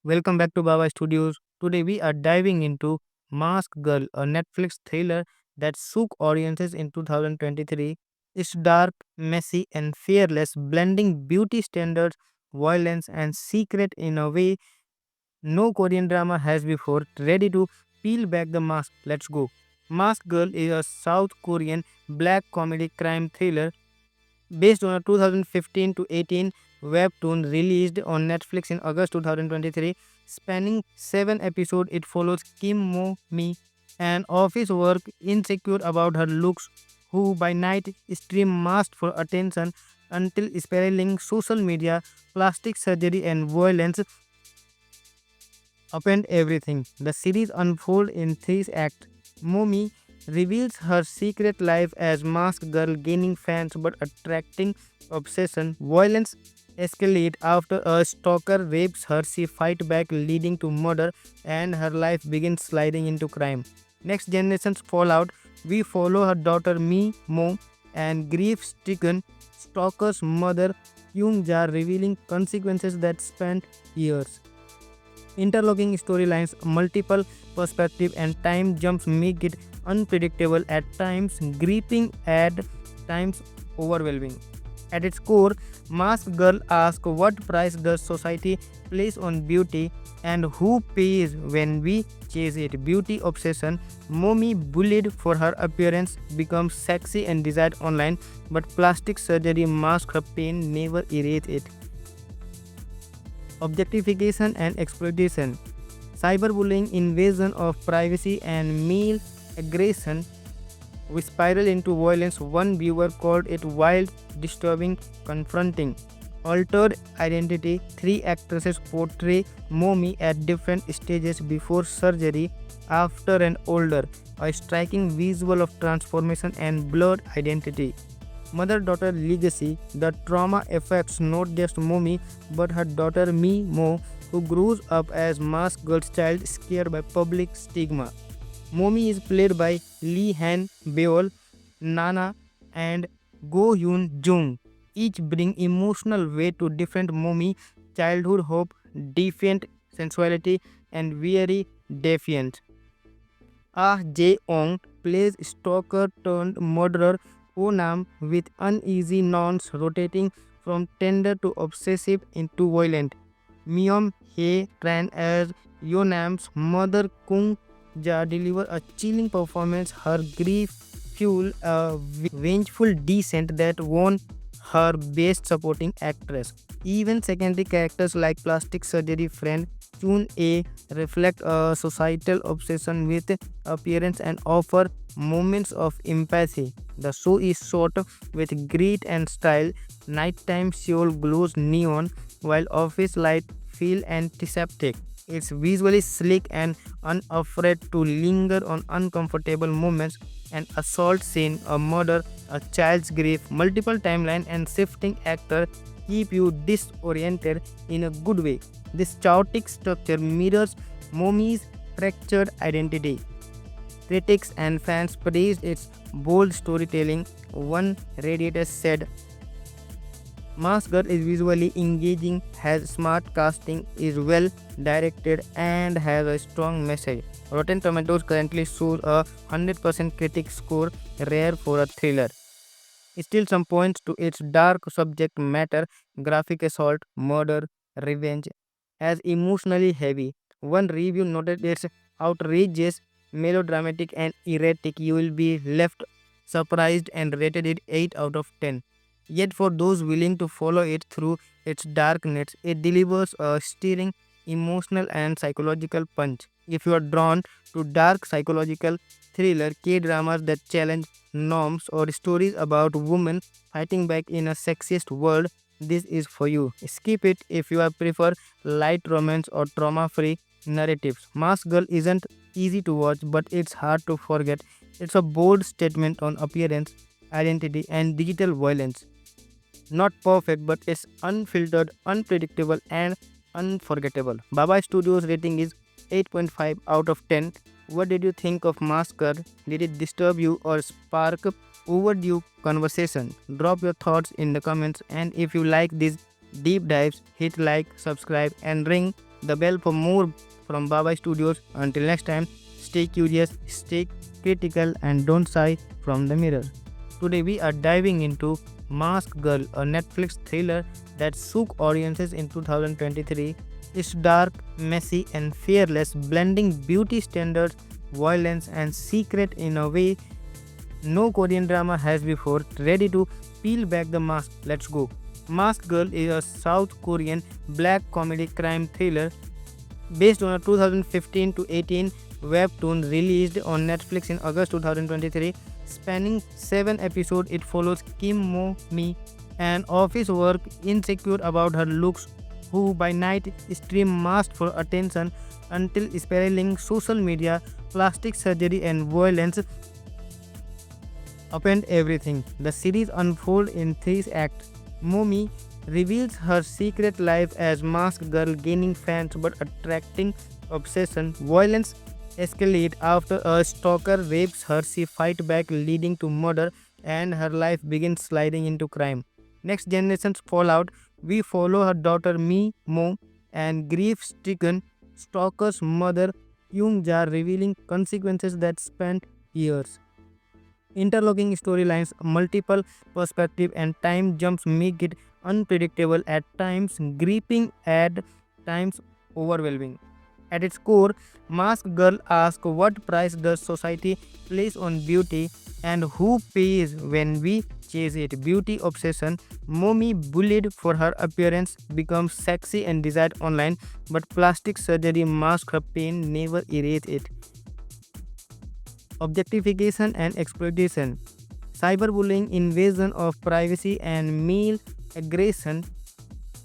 Welcome back to Baba Studios. Today we are diving into Mask Girl, a Netflix thriller that shook audiences in 2023. It's dark, messy, and fearless, blending beauty standards, violence, and secret in a way no Korean drama has before. Ready to peel back the mask? Let's go. Mask Girl is a South Korean black comedy crime thriller based on a 2015 to 18 webtoon released on Netflix in August 2023. Spanning 7 episodes, it follows Kim Mo Mi, an office work insecure about her looks, who by night stream masked for attention until spiraling social media, plastic surgery, and violence upend everything. The series unfolds in three acts. Momi reveals her secret life as masked girl, gaining fans but attracting obsession. Violence escalates after a stalker rapes her. She fights back, leading to murder, and her life begins sliding into crime. Next generation's fallout. We follow her daughter Mi Mo and grief-stricken stalker's mother Kyung Ja, revealing consequences that span years. Interlocking storylines, multiple perspectives, and time jumps make it unpredictable at times, gripping at times overwhelming. At its core, Mask Girl asks what price does society place on beauty and who pays when we chase it. Beauty obsession. Momi, bullied for her appearance, becomes sexy and desired online, but plastic surgery masks her pain, never erase it. Objectification and exploitation, cyberbullying, invasion of privacy, and male aggression we spiral into violence. One viewer called it wild, disturbing, confronting. Altered identity. Three actresses portray Momi at different stages before surgery, after, and older. A striking visual of transformation and blurred identity. Mother daughter legacy. The trauma affects not just Momi but her daughter Mi Mo, who grows up as masked girl's child, scared by public stigma. Momi is played by Lee Han Beol, Nana, and Go Hyun Jung. Each bring emotional weight to different Momi, childhood hope, defiant sensuality, and very defiant. Ah Jae-ong plays stalker turned murderer Onam with uneasy nouns rotating from tender to obsessive into violent. Myung Hae Tran as Yonam's mother Kung Ja deliver a chilling performance. Her grief fuel a vengeful descent that won her best supporting actress. Even secondary characters like plastic surgery friend Chun A reflect a societal obsession with appearance and offer moments of empathy. The show is shot with grit and style. Nighttime Seoul glows neon while office light feel antiseptic. It's visually slick and unafraid to linger on uncomfortable moments. An assault scene, a murder, a child's grief, multiple timeline, and shifting actor keep you disoriented in a good way. This chaotic structure mirrors Momi's fractured identity. Critics and fans praised its bold storytelling. One Radiator said, Mask Girl is visually engaging, has smart casting, is well directed, and has a strong message. Rotten Tomatoes currently shows a 100% critic score, rare for a thriller. Still, some points to its dark subject matter, graphic assault, murder, revenge, as emotionally heavy. One review noted it's outrageous, melodramatic, and erratic. You will be left surprised and rated it 8 out of 10. Yet, for those willing to follow it through its darkness, it delivers a stirring emotional and psychological punch. If you are drawn to dark psychological thriller, K dramas that challenge norms, or stories about women fighting back in a sexist world, this is for you. Skip it if you prefer light romance or trauma free narratives. Mask Girl isn't easy to watch, but it's hard to forget. It's a bold statement on appearance, identity, and digital violence. Not perfect, but it's unfiltered, unpredictable, and unforgettable. Baba Studios rating is 8.5 out of 10. What did you think of Masker? Did it disturb you or spark overdue conversation? Drop your thoughts in the comments, and if you like these deep dives, hit like, subscribe, and ring the bell for more from Baba Studios. Until next time, stay curious, stay critical, and don't sigh from the mirror. Today we are diving into Mask Girl, a Netflix thriller that shook audiences in 2023. It's dark, messy, and fearless, blending beauty standards, violence, and secret in a way no Korean drama has before. Ready to peel back the mask? Let's go. Mask Girl is a South Korean black comedy crime thriller based on a 2015 to 18 webtoon released on Netflix in August 2023. Spanning 7 episodes, it follows Kim Mo Mi, an office work insecure about her looks, who by night stream masked for attention until spiraling social media, plastic surgery, and violence upend everything. The series unfolds in three acts. Momi reveals her secret life as masked girl, gaining fans but attracting obsession. Violence escalates after a stalker rapes her. She fights back, leading to murder, and her life begins sliding into crime. Next generation's fallout. We follow her daughter Mi Mo and grief-stricken stalker's mother Young Ja, revealing consequences that span years. Interlocking storylines, multiple perspectives, and time jumps make it unpredictable at times, gripping at times, overwhelming. At its core, Mask Girl asks what price does society place on beauty and who pays when we chase it. Beauty obsession. Momi, bullied for her appearance, becomes sexy and desired online, but plastic surgery masks her pain, never erase it. Objectification and exploitation, cyberbullying, invasion of privacy, and male aggression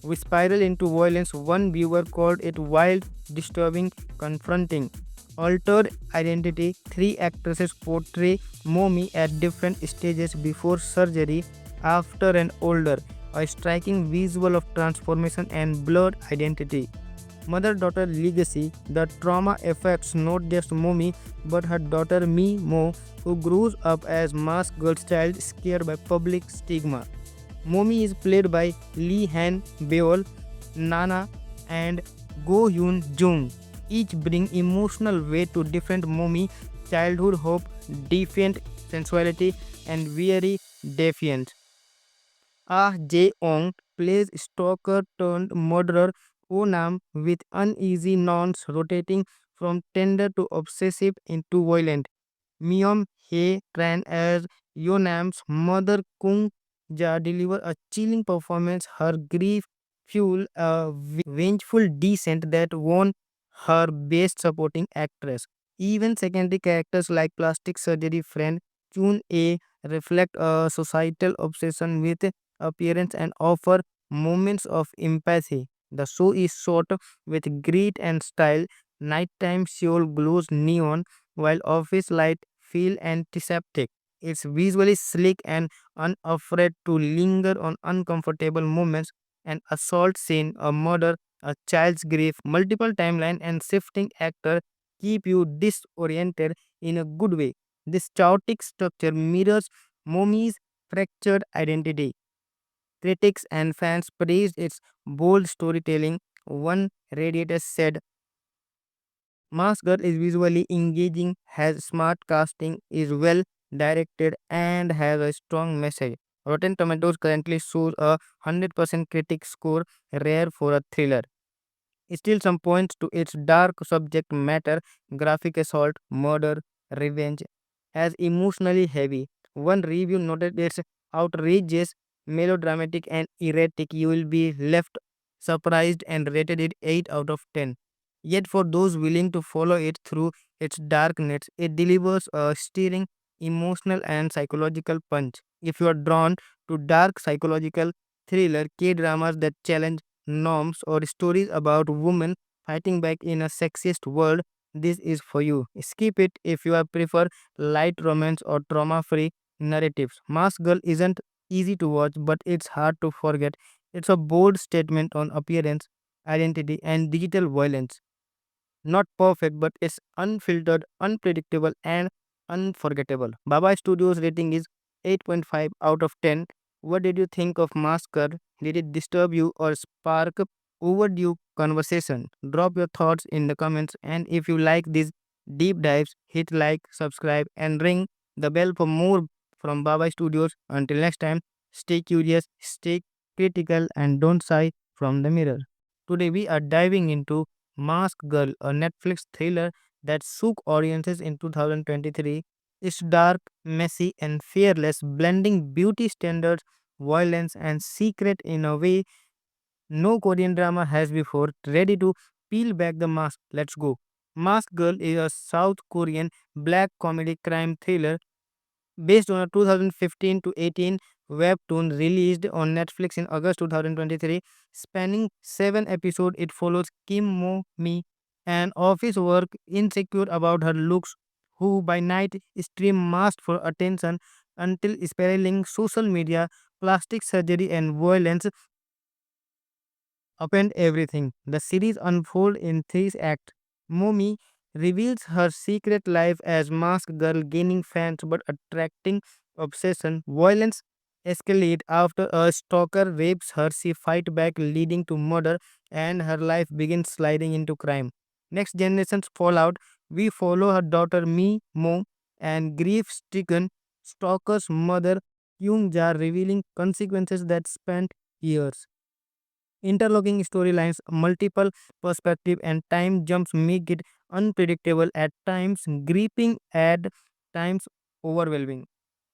we spiral into violence. One viewer called it wild, disturbing, confronting. Altered identity. Three actresses portray Momi at different stages before surgery, after, and older. A striking visual of transformation and blurred identity. Mother daughter legacy. The trauma affects not just Momi but her daughter Mi Mo, who grows up as masked girl's child, scared by public stigma. Momi is played by Lee Han Beol, Nana, and Go Hyun Jung. Each bring emotional weight to different Momi, childhood hope, defiant sensuality, and very defiant. Ah Jae-ong plays stalker turned murderer Onam with uneasy nouns rotating from tender to obsessive into violent. Myung Hae Tran as Yonam's mother Kung Ja deliver a chilling performance. Her grief fuel a vengeful descent that won her best supporting actress. Even secondary characters like plastic surgery friend Chun A reflect a societal obsession with appearance and offer moments of empathy. The show is shot with grit and style. Nighttime Seoul glows neon while office light feel antiseptic. It's visually slick and unafraid to linger on uncomfortable moments. An assault scene, a murder, a child's grief, multiple timeline, and shifting actor keep you disoriented in a good way. This chaotic structure mirrors Momi's fractured identity. Critics and fans praised its bold storytelling. One Radiator said, Masker is visually engaging, has smart casting, is well directed, and has a strong message. Rotten Tomatoes currently shows a 100% critic score, rare for a thriller. Still, some points to its dark subject matter, graphic assault, murder, revenge, as emotionally heavy. One review noted it's outrageous, melodramatic, and erratic. You will be left surprised and rated it 8 out of 10. Yet, for those willing to follow it through its darkness, it delivers a stirring emotional and psychological punch. If you are drawn to dark psychological thriller, K dramas that challenge norms, or stories about women fighting back in a sexist world, this is for you. Skip it if you prefer light romance or trauma free narratives. Mask Girl isn't easy to watch, but it's hard to forget. It's a bold statement on appearance, identity, and digital violence. Not perfect, but it's unfiltered, unpredictable, and unforgettable. Baba Studios rating is 8.5 out of 10. What did you think of Mask Girl? Did it disturb you or spark overdue conversation. Drop your thoughts in the comments, and if you like these deep dives, hit like, subscribe, and ring the bell for more from Baba Studios. Until next time, stay curious, stay critical, and don't shy from the mirror. Today, we are diving into Mask Girl, a Netflix thriller that shook audiences in 2023. It's dark, messy, and fearless, blending beauty standards, violence, and secret in a way no Korean drama has before. Ready to peel back the mask? Let's go. Mask Girl is a South Korean black comedy crime thriller based on a 2015 to 18 webtoon released on Netflix in August 2023. Spanning 7 episodes, it follows Kim Mo Mi, an office work insecure about her looks, who by night stream masked for attention until spiraling social media, plastic surgery, and violence upend everything. The series unfolds in three acts. Momi reveals her secret life as masked girl, gaining fans but attracting obsession. Violence escalates after a stalker rapes her. She fights back, leading to murder, and her life begins sliding into crime. Next generation's fallout. We follow her daughter Mi Mo and grief-stricken stalker's mother Kyung Ja, revealing consequences that span years. Interlocking storylines, multiple perspective, and time jumps make it unpredictable at times, gripping at times overwhelming.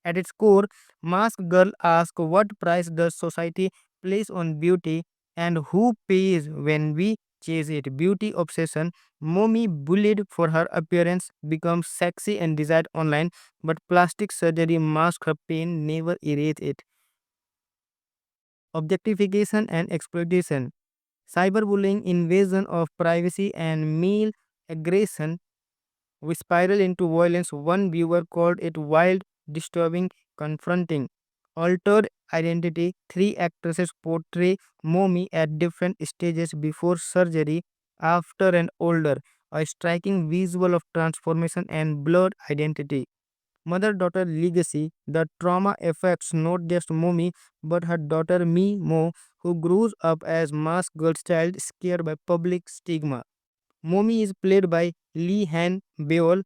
At its core, Mask Girl asks what price does society place on beauty and who pays when we chase it. Beauty obsession. Mommy, bullied for her appearance, becomes sexy and desired online, but plastic surgery masks her pain, never erase it. Objectification and exploitation. Cyberbullying, invasion of privacy, and male aggression we spiral into violence. One viewer called it wild, disturbing, confronting. Altered identity. Three actresses portray Momi at different stages before surgery, after, and older. A striking visual of transformation and blurred identity. Mother daughter legacy. The trauma affects not just Momi but her daughter Mi Mo, who grows up as masked girl's child, scared by public stigma. Momi is played by Lee Han Beol,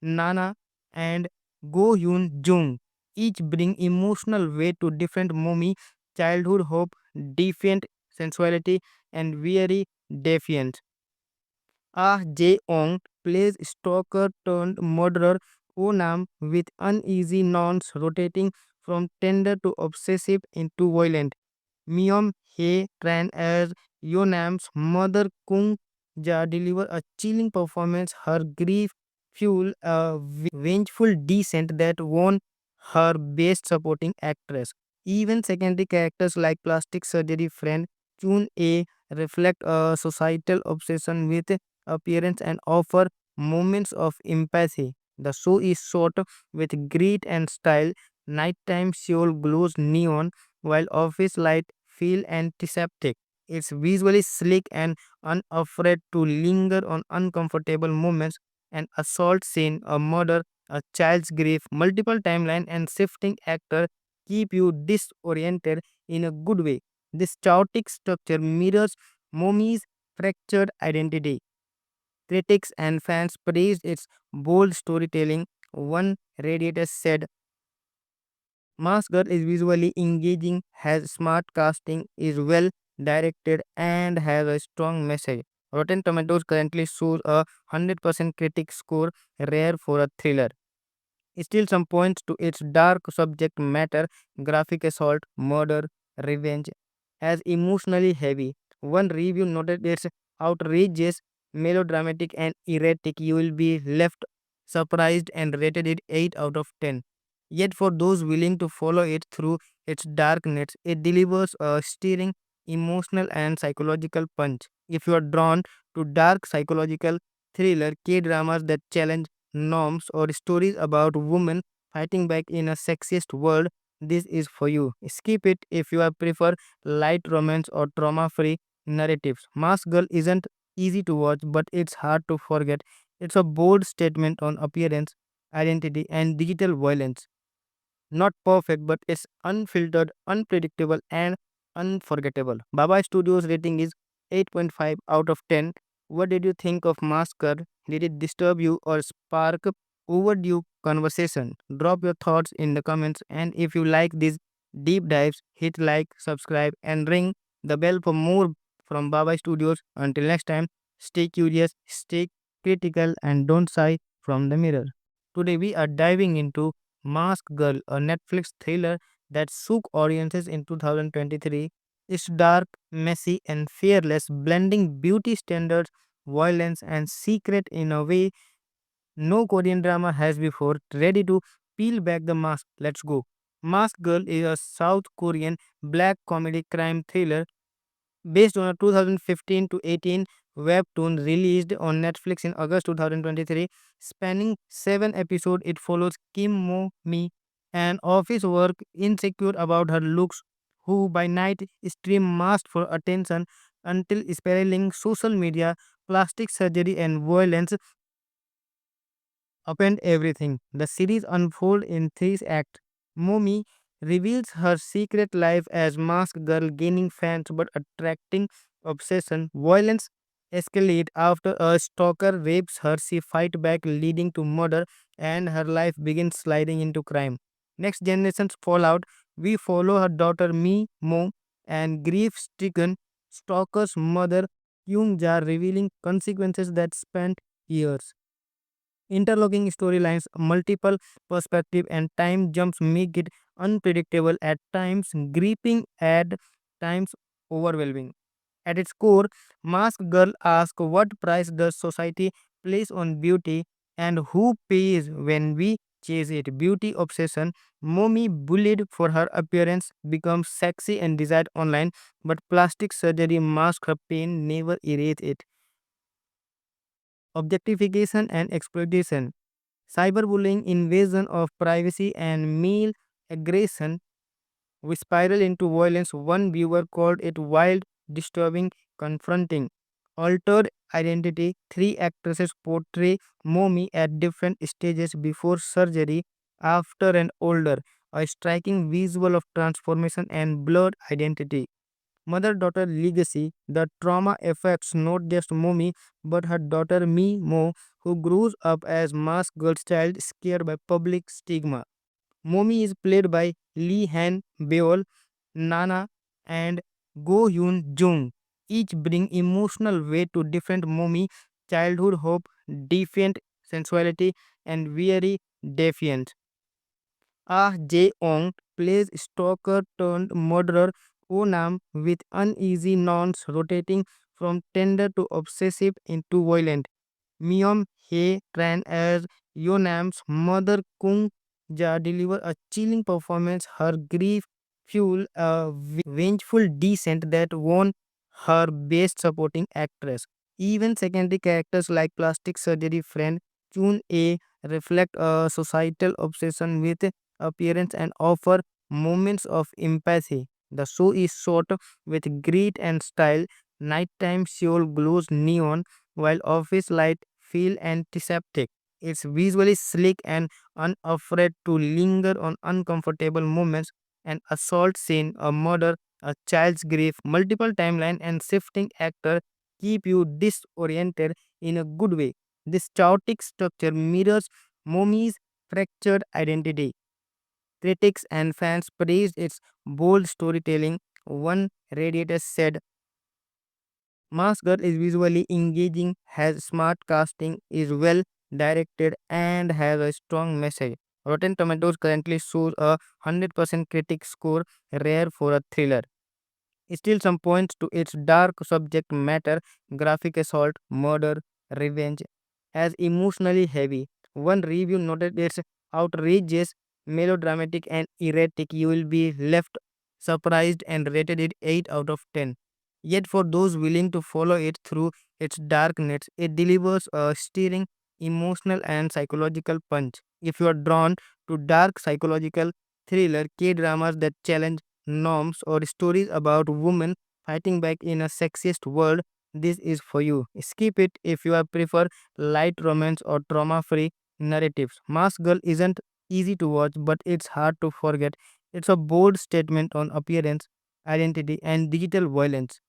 Nana, and Go Yoon Jung. Each bring emotional weight to different Momi, childhood hope, defiant sensuality, and weary defiance. Ah Jae-ong plays stalker turned murderer Onam with uneasy nons rotating from tender to obsessive into violent. Myung Hae Tran as Yonam's mother Kung Ja deliver a chilling performance. Her grief fuel a vengeful descent that won her best supporting actress. Even secondary characters like plastic surgery friend Chun A reflect a societal obsession with appearance and offer moments of empathy. The show is shot with grit and style. Nighttime Seoul glows neon while office light feel antiseptic. It's visually sleek and unafraid to linger on uncomfortable moments. An assault scene, a murder, a child's grief, multiple timeline and shifting actor keep you disoriented in a good way. This chaotic structure mirrors Momi's fractured identity. Critics and fans praised its bold storytelling. One Radiator said, Mask Girl is visually engaging, has smart casting, is well directed, and has a strong message. Rotten Tomatoes currently shows a 100% critic score, rare for a thriller. Still, some points to its dark subject matter, graphic assault, murder, revenge, as emotionally heavy. One review noted it's outrageous, melodramatic, and erratic. You will be left surprised and rated it 8 out of 10. Yet, for those willing to follow it through its darkness, it delivers a stirring emotional and psychological punch. If you are drawn to dark psychological thriller, K dramas that challenge norms, or stories about women fighting back in a sexist world, this is for you. Skip it if you prefer light romance or trauma free narratives. Mask Girl isn't easy to watch, but it's hard to forget. It's a bold statement on appearance, identity, and digital violence. Not perfect, but it's unfiltered, unpredictable, and unforgettable. Baba Studios rating is 8.5 out of 10. What did you think of Masker? Did it disturb you or spark overdue conversation? Drop your thoughts in the comments, and if you like these deep dives, hit like, subscribe, and ring the bell for more from Baba Studios. Until next time, stay curious, stay critical, and don't shy from the mirror. Today we are diving into Mask Girl, a Netflix thriller that shook audiences in 2023. It's dark, messy, and fearless, blending beauty standards, violence, and secret in a way no Korean drama has before. Ready to peel back the mask? Let's go. Mask Girl is a South Korean black comedy crime thriller based on a 2015 to 18 webtoon released on Netflix in August 2023. Spanning 7 episodes, it follows Kim Mo Mi, an office work insecure about her looks, who by night stream masked for attention until spiraling social media, plastic surgery, and violence upend everything. The series unfolds in three acts. Momi reveals her secret life as masked girl, gaining fans but attracting obsession. Violence escalates after a stalker rapes her. She fights back, leading to murder, and her life begins sliding into crime. Next generation's fallout. We follow her daughter Mi Mo and grief-stricken stalker's mother Kyung Ja, revealing consequences that span years. Interlocking storylines, multiple perspectives, and time jumps make it unpredictable at times, gripping at times overwhelming. At its core, Mask Girl asks what price does society place on beauty and who pays when we chase it. Beauty obsession. Mommy, bullied for her appearance, becomes sexy and desired online, but plastic surgery masks her pain, never erase it. Objectification and exploitation. Cyberbullying, invasion of privacy, and male aggression we spiral into violence. One viewer called it wild, disturbing, confronting. Altered identity. Three actresses portray Momi at different stages before surgery, after, and older. A striking visual of transformation and blurred identity. Mother daughter legacy. The trauma affects not just Momi but her daughter Mi Mo, who grows up as masked girl's child scared by public stigma. Momi is played by Lee Han Beol, Nana, and Go Hyun Jung. Each bring emotional weight to different Momi, childhood hope, defiant sensuality, and weary defiance. Ah Jae-ong plays stalker turned murderer Onam with uneasy nons rotating from tender to obsessive into violent. Myung Hae Tran as Yonam's mother Kung Ja deliver a chilling performance. Her grief fuel a vengeful descent that won her best supporting actress. Even secondary characters like plastic surgery friend Chun A reflect a societal obsession with appearance and offer moments of empathy. The show is shot with grit and style. Nighttime Seoul glows neon while office light feel antiseptic. It's visually sleek and unafraid to linger on uncomfortable moments. An assault scene, a murder, a child's grief, multiple timeline and shifting actor keep you disoriented in a good way. This chaotic structure mirrors Momi's fractured identity. Critics and fans praised its bold storytelling. One Radiator said, Masker is visually engaging, has smart casting, is well directed, and has a strong message. Rotten Tomatoes currently shows a 100% critic score, rare for a thriller. Still, some points to its dark subject matter, graphic assault, murder, revenge, as emotionally heavy. One review noted it's outrageous, melodramatic, and erratic. You will be left surprised and rated it 8 out of 10. Yet, for those willing to follow it through its darkness, it delivers a stirring, emotional, and psychological punch. If you are drawn to dark psychological thriller, K dramas that challenge norms, or stories about women fighting back in a sexist world, this is for you. Skip it if you are prefer light romance or trauma-free narratives. Mask Girl isn't easy to watch, but it's hard to forget. It's a bold statement on appearance, identity, and digital violence.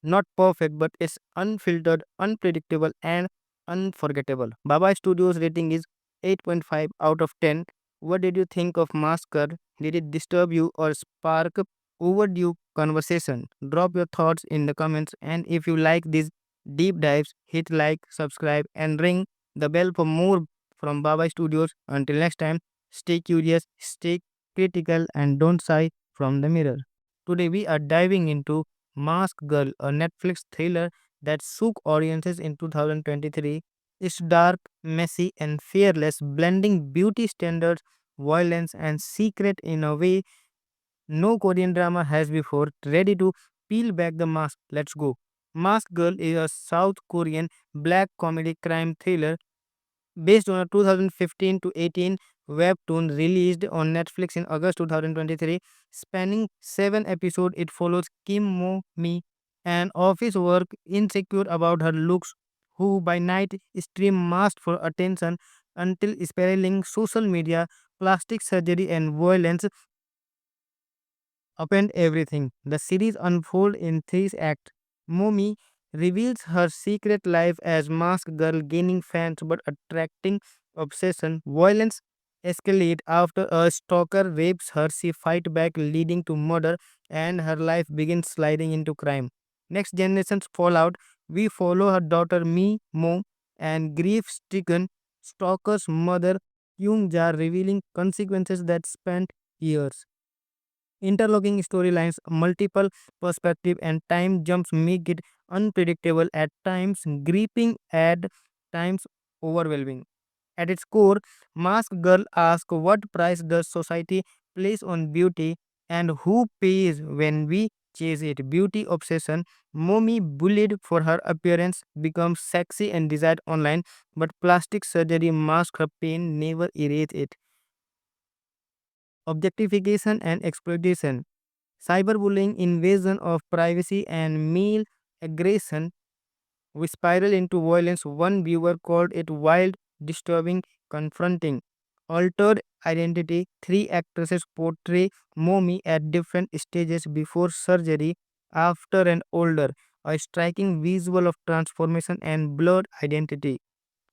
Not perfect, but it's unfiltered, unpredictable, and unforgettable. Baba Studios rating is 8.5 out of 10. What did you think of Masker? Did it disturb you or spark overdue conversation? Drop your thoughts in the comments, and if you like these deep dives, hit like, subscribe, and ring the bell for more from Baba Studios. Until next time, stay curious, stay critical, and don't shy from the mirror. Today we are diving into Mask Girl, a Netflix thriller that shook audiences in 2023. It's dark, messy, and fearless, blending beauty standards, violence, and secret in a way no Korean drama has before. Ready to peel back the mask? Let's go. Mask Girl is a South Korean black comedy crime thriller based on a 2015 to 18 webtoon released on Netflix in August 2023. Spanning 7 episodes, it follows Kim Mo Mi, an office work insecure about her looks, who by night stream masked for attention until spiraling social media, plastic surgery, and violence upend everything. The series unfolds in three acts. Momi reveals her secret life as masked girl, gaining fans but attracting obsession. Violence escalates after a stalker rapes her. She fights back, leading to murder, and her life begins sliding into crime. Next generation's fallout. We follow her daughter Mi Mo and grief-stricken stalker's mother Kyung Ja, revealing consequences that span years. Interlocking storylines, multiple perspectives, and time jumps make it unpredictable at times, gripping at times, overwhelming. At its core, Mask Girl asks what price does society place on beauty and who pays when we chase it. Beauty obsession. Momi, bullied for her appearance, becomes sexy and desired online, but plastic surgery masks her pain, never erase it. Objectification and exploitation. Cyberbullying, invasion of privacy, and male aggression we spiral into violence. One viewer called it wild, disturbing, confronting. Altered identity. Three actresses portray Momi at different stages before surgery, after, and older. A striking visual of transformation and blurred identity.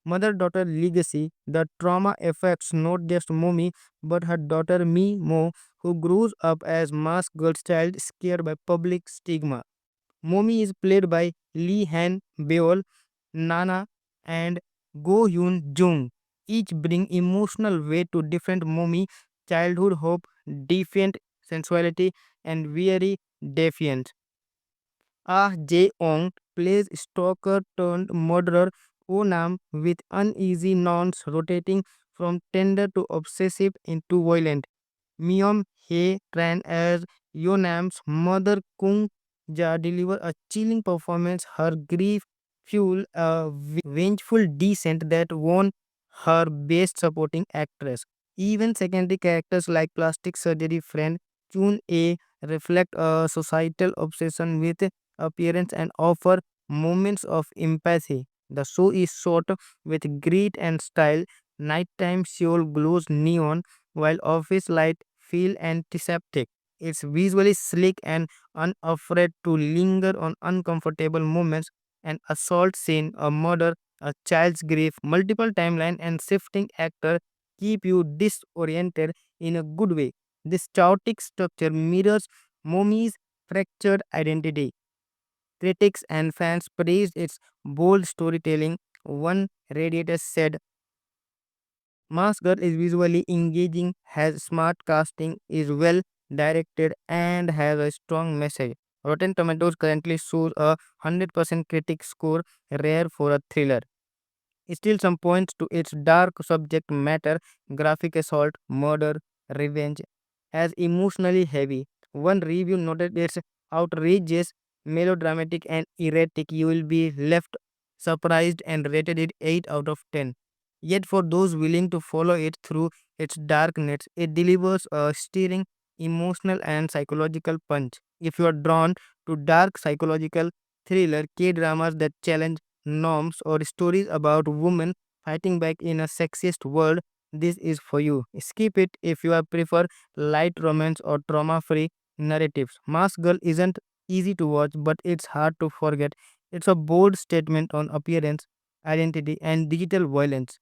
Mother daughter legacy. The trauma affects not just Momi but her daughter Mi Mo, who grows up as masked girl's child, scared by public stigma. Momi is played by Lee Han Beol, Nana, and Go Hyun Jung. Each bring emotional weight to different Momi, childhood hope, defiant sensuality, and weary defiance. Ah Jae-ong plays stalker turned murderer Onam with uneasy nons rotating from tender to obsessive into violent. Myung Hae Tran as Yonam's mother Kung Ja deliver a chilling performance. Her grief fuel a vengeful descent that won her best supporting actress. Even secondary characters like plastic surgery friend Chun A reflect a societal obsession with appearance and offer moments of empathy. The show is shot with grit and style. Nighttime Seoul glows neon while office light feel antiseptic. It's visually slick and unafraid to linger on uncomfortable moments. An assault scene, a murder, a child's grief, multiple timeline and shifting actor keep you disoriented in a good way. This chaotic structure mirrors Momi's fractured identity. Critics and fans praised its bold storytelling. One Radiator said, Masker is visually engaging, has smart casting, is well directed, and has a strong message. Rotten Tomatoes currently shows a 100% critic score, rare for a thriller. Still, some points to its dark subject matter, graphic assault, murder, revenge, as emotionally heavy. One review noted it's outrageous, melodramatic, and erratic. You will be left surprised and rated it 8 out of 10. Yet, for those willing to follow it through its darkness, it delivers a stirring, emotional, and psychological punch. If you are drawn to dark psychological thriller, K dramas that challenge norms, or stories about women fighting back in a sexist world, this is for you. Skip it if you prefer light romance or trauma free narratives. Mask Girl isn't easy to watch, but it's hard to forget. It's a bold statement on appearance, identity, and digital violence.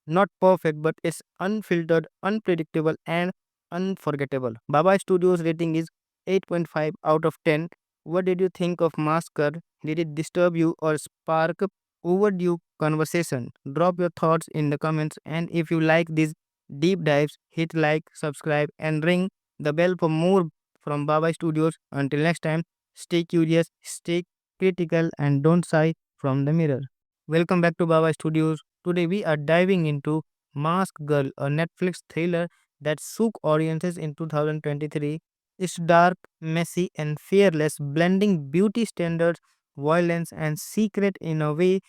Not perfect, but it's unfiltered, unpredictable, and unforgettable. Baba Studios rating is 8.5 out of 10. What did you think of Masker? Did it disturb you or spark overdue conversation? Drop your thoughts in the comments, and if you like these deep dives, hit like, subscribe, and ring the bell for more from Baba Studios. Until next time, stay curious, stay critical, and don't shy from the mirror. Welcome back to Baba Studios. Today we are diving into Mask Girl, a Netflix thriller that shook audiences in 2023. It's dark, messy, and fearless, blending beauty standards, violence, and secret in a way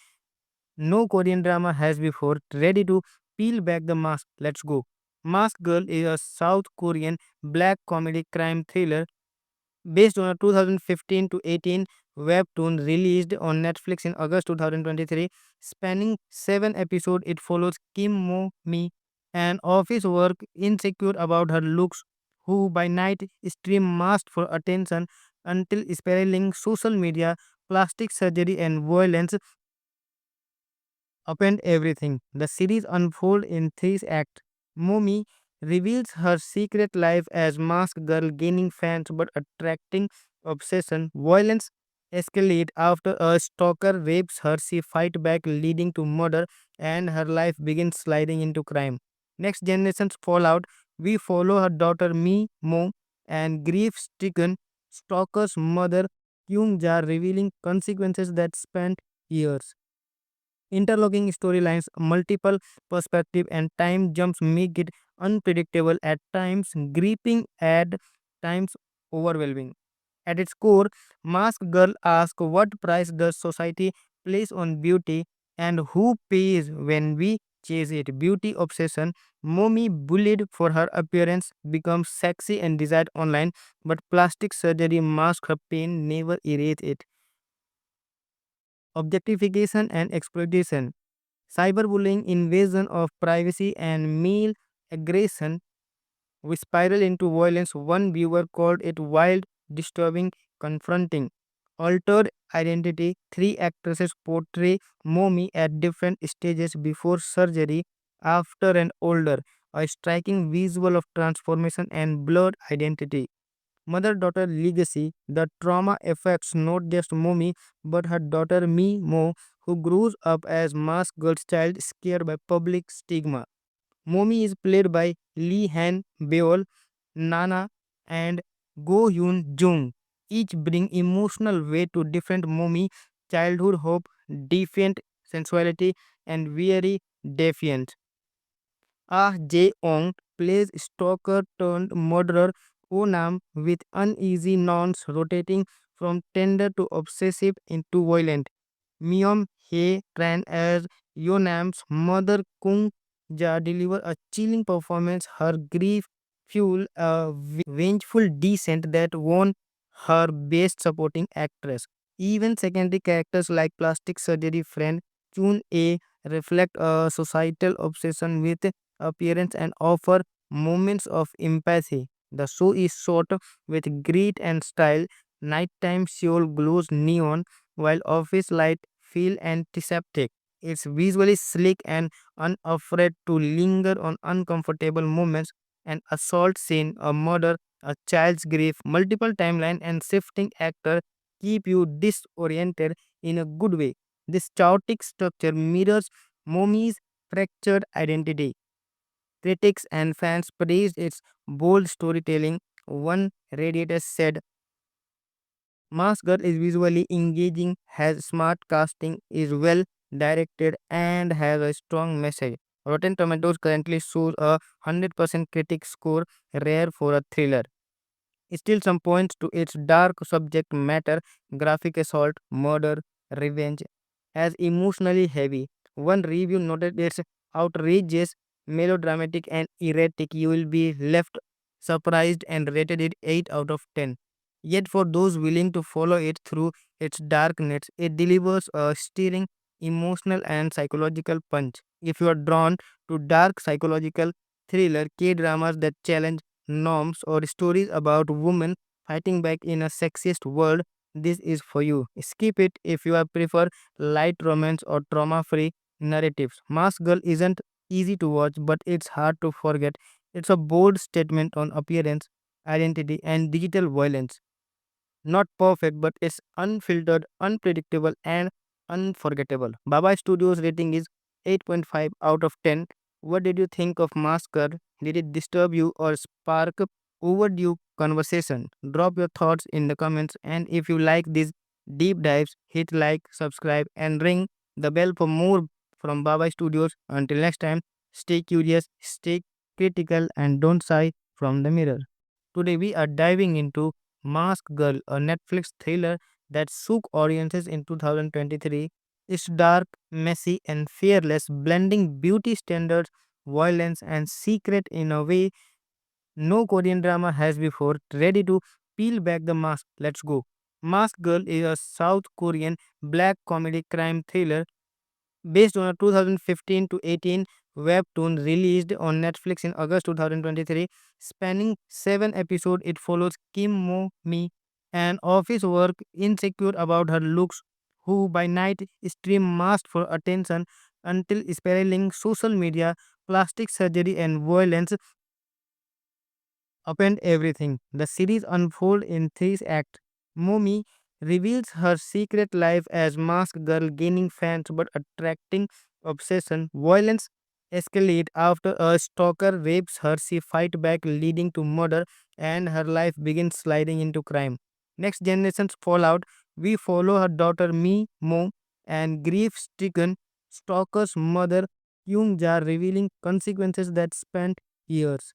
no Korean drama has before. Ready to peel back the mask? Let's go. Mask Girl is a South Korean black comedy crime thriller based on a 2015 to 18 webtoon released on Netflix in August 2023. Spanning 7 episodes, it follows Kim Mo Mi, an office work insecure about her looks, who by night stream masked for attention until spiraling social media, plastic surgery, and violence upend everything. The series unfolds in three acts. Momi reveals her secret life as masked girl, gaining fans but attracting obsession. Violence escalates after a stalker rapes her. She fights back, leading to murder, and her life begins sliding into crime. Next generation's fallout. We follow her daughter Mi Mo and grief-stricken stalker's mother Kyung Ja, revealing consequences that span years. Interlocking storylines, multiple perspectives, and time jumps make it unpredictable at times, gripping at times overwhelming. At its core, Mask Girl asks what price does society place on beauty and who pays when we chase it. Beauty obsession. Momi, bullied for her appearance, becomes sexy and desired online, but plastic surgery masks her pain, never erase it. Objectification and exploitation. Cyberbullying, invasion of privacy, and male aggression we spiral into violence. One viewer called it wild, disturbing, confronting. Altered identity. Three actresses portray Momi at different stages before surgery, after, and older. A striking visual of transformation and blurred identity. Mother daughter legacy. The trauma affects not just Momi but her daughter Mi Mo, who grows up as masked girl's child scared by public stigma. Momi is played by Lee Han Beol, Nana, and Go Hyun Jung. Each bring emotional weight to different Momi, childhood hope, defiant sensuality, and weary defiance. Ah Jae-ong plays stalker turned murderer Onam with uneasy nons rotating from tender to obsessive into violent. Myung Hae Tran as Yonam's mother Kung Ja deliver a chilling performance. Her grief fuel a vengeful descent that won her best supporting actress. Even secondary characters like plastic surgery friend Chun A reflect a societal obsession with appearance and offer moments of empathy. The show is shot with grit and style. Nighttime Seoul glows neon while office light feel antiseptic. It's visually sleek and unafraid to linger on uncomfortable moments. An assault scene, a murder, a child's grief, multiple timeline and shifting actor keep you disoriented in a good way. This chaotic structure mirrors Momi's fractured identity. Critics and fans praised its bold storytelling. One Radiator said, Masker is visually engaging, has smart casting, is well directed, and has a strong message. Rotten Tomatoes currently shows a 100% critic score, rare for a thriller. Still, some points to its dark subject matter, graphic assault, murder, revenge, as emotionally heavy. One review noted it's outrageous, melodramatic, and erratic. You will be left surprised and rated it 8 out of 10. Yet, for those willing to follow it through its darkness, it delivers a stirring emotional and psychological punch. If you are drawn to dark psychological thriller, K dramas that challenge norms, or stories about women fighting back in a sexist world, this is for you. Skip it if you prefer light romance or trauma free narratives. Mask Girl isn't easy to watch, but it's hard to forget. It's a bold statement on appearance, identity, and digital violence. Not perfect, but it's unfiltered, unpredictable, and unforgettable. Baba Studios rating is 8.5 out of 10. What did you think of Masker? Did it disturb you or spark overdue conversation? Drop your thoughts in the comments, and if you like these deep dives, hit like, subscribe, and ring the bell for more from Baba Studios. Until next time, stay curious, stay critical, and don't shy from the mirror. Today we are diving into Mask Girl, a Netflix thriller that shook audiences in 2023. It's dark, messy, and fearless, blending beauty standards, violence, and secret in a way no Korean drama has before. Ready to peel back the mask? Let's go. Mask Girl is a South Korean black comedy crime thriller based on a 2015 to 18 webtoon released on Netflix in August 2023. Spanning 7 episodes, it follows Kim Mo Mi, an office work insecure about her looks, who by night stream masked for attention until spiraling social media, plastic surgery, and violence upend everything. The series unfolds in three acts. Momi reveals her secret life as masked girl, gaining fans but attracting obsession. Violence escalates after a stalker rapes her. She fights back, leading to murder, and her life begins sliding into crime. Next generation's fallout. We follow her daughter Mi Mo and grief-stricken stalker's mother Kyung Ja, revealing consequences that span years.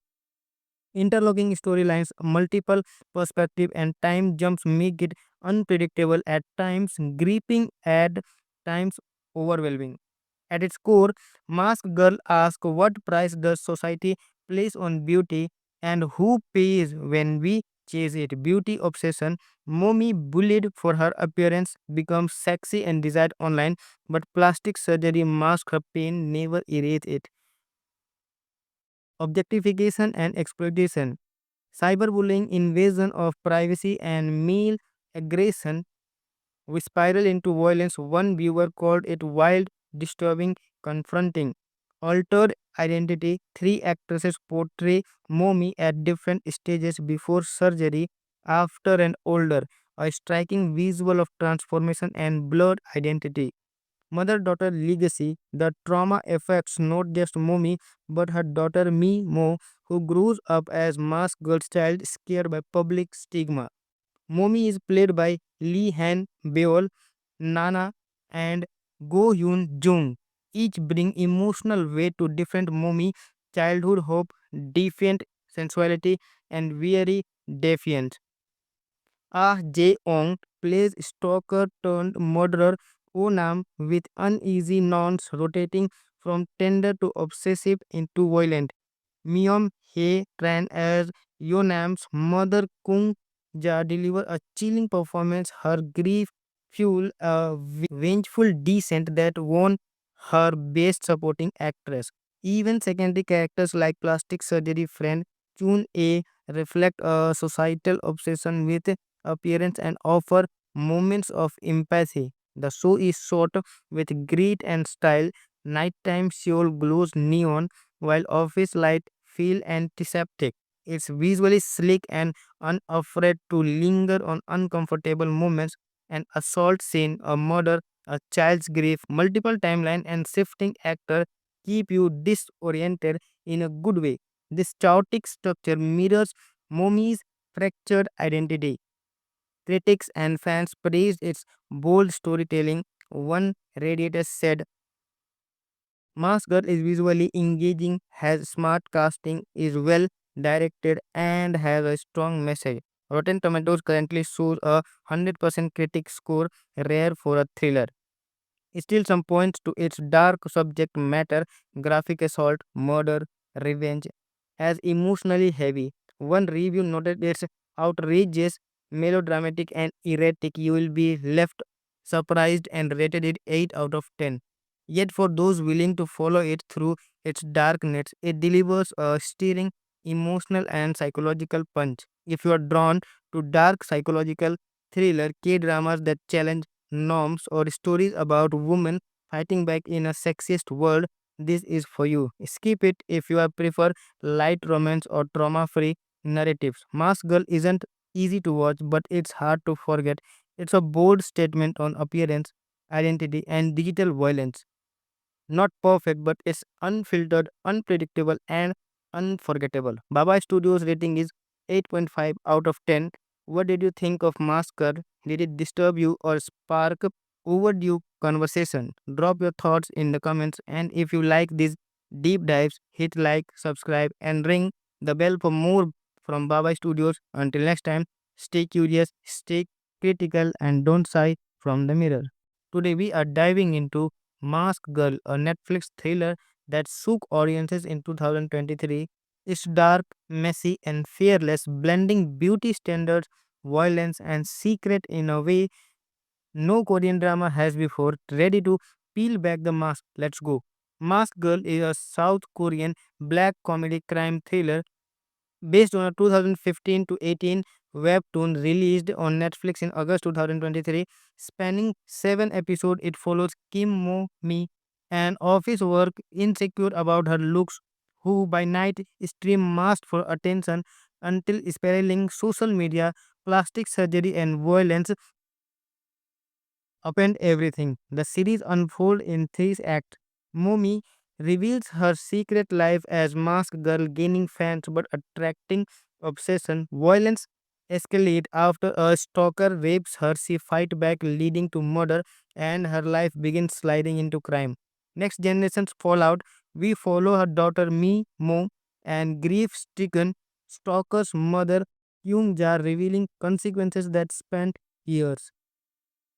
Interlocking storylines, multiple perspectives, and time jumps make it unpredictable at times, gripping at times, overwhelming. At its core, Mask Girl asks what price does society place on beauty and who pays when we chase it. Beauty obsession. Momi, bullied for her appearance, becomes sexy and desired online, but plastic surgery masks her pain, never erase it. Objectification and exploitation. Cyberbullying, invasion of privacy, and male aggression we spiral into violence. One viewer called it wild, disturbing, confronting. Altered identity. Three actresses portray Momi at different stages before surgery, after, and older. A striking visual of transformation and blurred identity. Mother daughter legacy. The trauma affects not just Momi but her daughter Mi Mo, who grows up as masked girl's child, scared by public stigma. Momi is played by Lee Han Beol, Nana, and Go Hyun Jung. Each bring emotional weight to different Momi, childhood hope, defiant sensuality, and weary defiance. Ah Jae-ong plays stalker turned murderer Onam with uneasy nons rotating from tender to obsessive into violent. Myung Hae Tran as Yonam's mother Kung Ja deliver a chilling performance. Her grief fuel a vengeful descent that won her best supporting actress. Even secondary characters like plastic surgery friend Chun A reflect a societal obsession with appearance and offer moments of empathy. The show is shot with grit and style. Nighttime Seoul glows neon while office light feel antiseptic. It's visually sleek and unafraid to linger on uncomfortable moments. An assault scene, a murder, a child's grief, multiple timeline and shifting actor keep you disoriented in a good way. This chaotic structure mirrors Momi's fractured identity. Critics and fans praised its bold storytelling. One Radiator said, Masker is visually engaging, has smart casting, is well directed, and has a strong message. Rotten Tomatoes currently shows a 100% critic score, rare for a thriller. Still, some points to its dark subject matter, graphic assault, murder, revenge, as emotionally heavy. One review noted it's outrageous, melodramatic, and erratic. You will be left surprised and rated it 8 out of 10. Yet, for those willing to follow it through its darkness, it delivers a stirring emotional and psychological punch. If you are drawn to dark psychological thriller, K dramas that challenge norms, or stories about women fighting back in a sexist world, this is for you. Skip it if you are prefer light romance or trauma free narratives. Mask Girl isn't easy to watch, but it's hard to forget. It's a bold statement on appearance, identity, and digital violence. Not perfect, but it's unfiltered, unpredictable, and unforgettable. Baba Studios rating is 8.5 out of 10. What did you think of Masker? Did it disturb you or spark overdue conversation? Drop your thoughts in the comments, and if you like these deep dives, hit like, subscribe, and ring the bell for more from Baba Studios. Until next time, stay curious, stay critical, and don't shy from the mirror. Today we are diving into Mask Girl, a Netflix thriller that shook audiences in 2023. It's dark, messy, and fearless, blending beauty standards, violence, and secret in a way no Korean drama has before. Ready to peel back the mask? Let's go. Mask Girl is a South Korean black comedy crime thriller based on a 2015 to 18 webtoon released on Netflix in August 2023. Spanning 7 episodes, it follows Kim Mo Mi, an office work insecure about her looks, who by night stream masked for attention until spiraling social media, plastic surgery, and violence upend everything. The series unfolds in three acts. Momi reveals her secret life as masked girl, gaining fans but attracting obsession. Violence escalates after a stalker rapes her. She fights back, leading to murder, and her life begins sliding into crime. Next generation's fallout. We follow her daughter Mi Mo and grief-stricken stalker's mother Kyung Ja, revealing consequences that span years.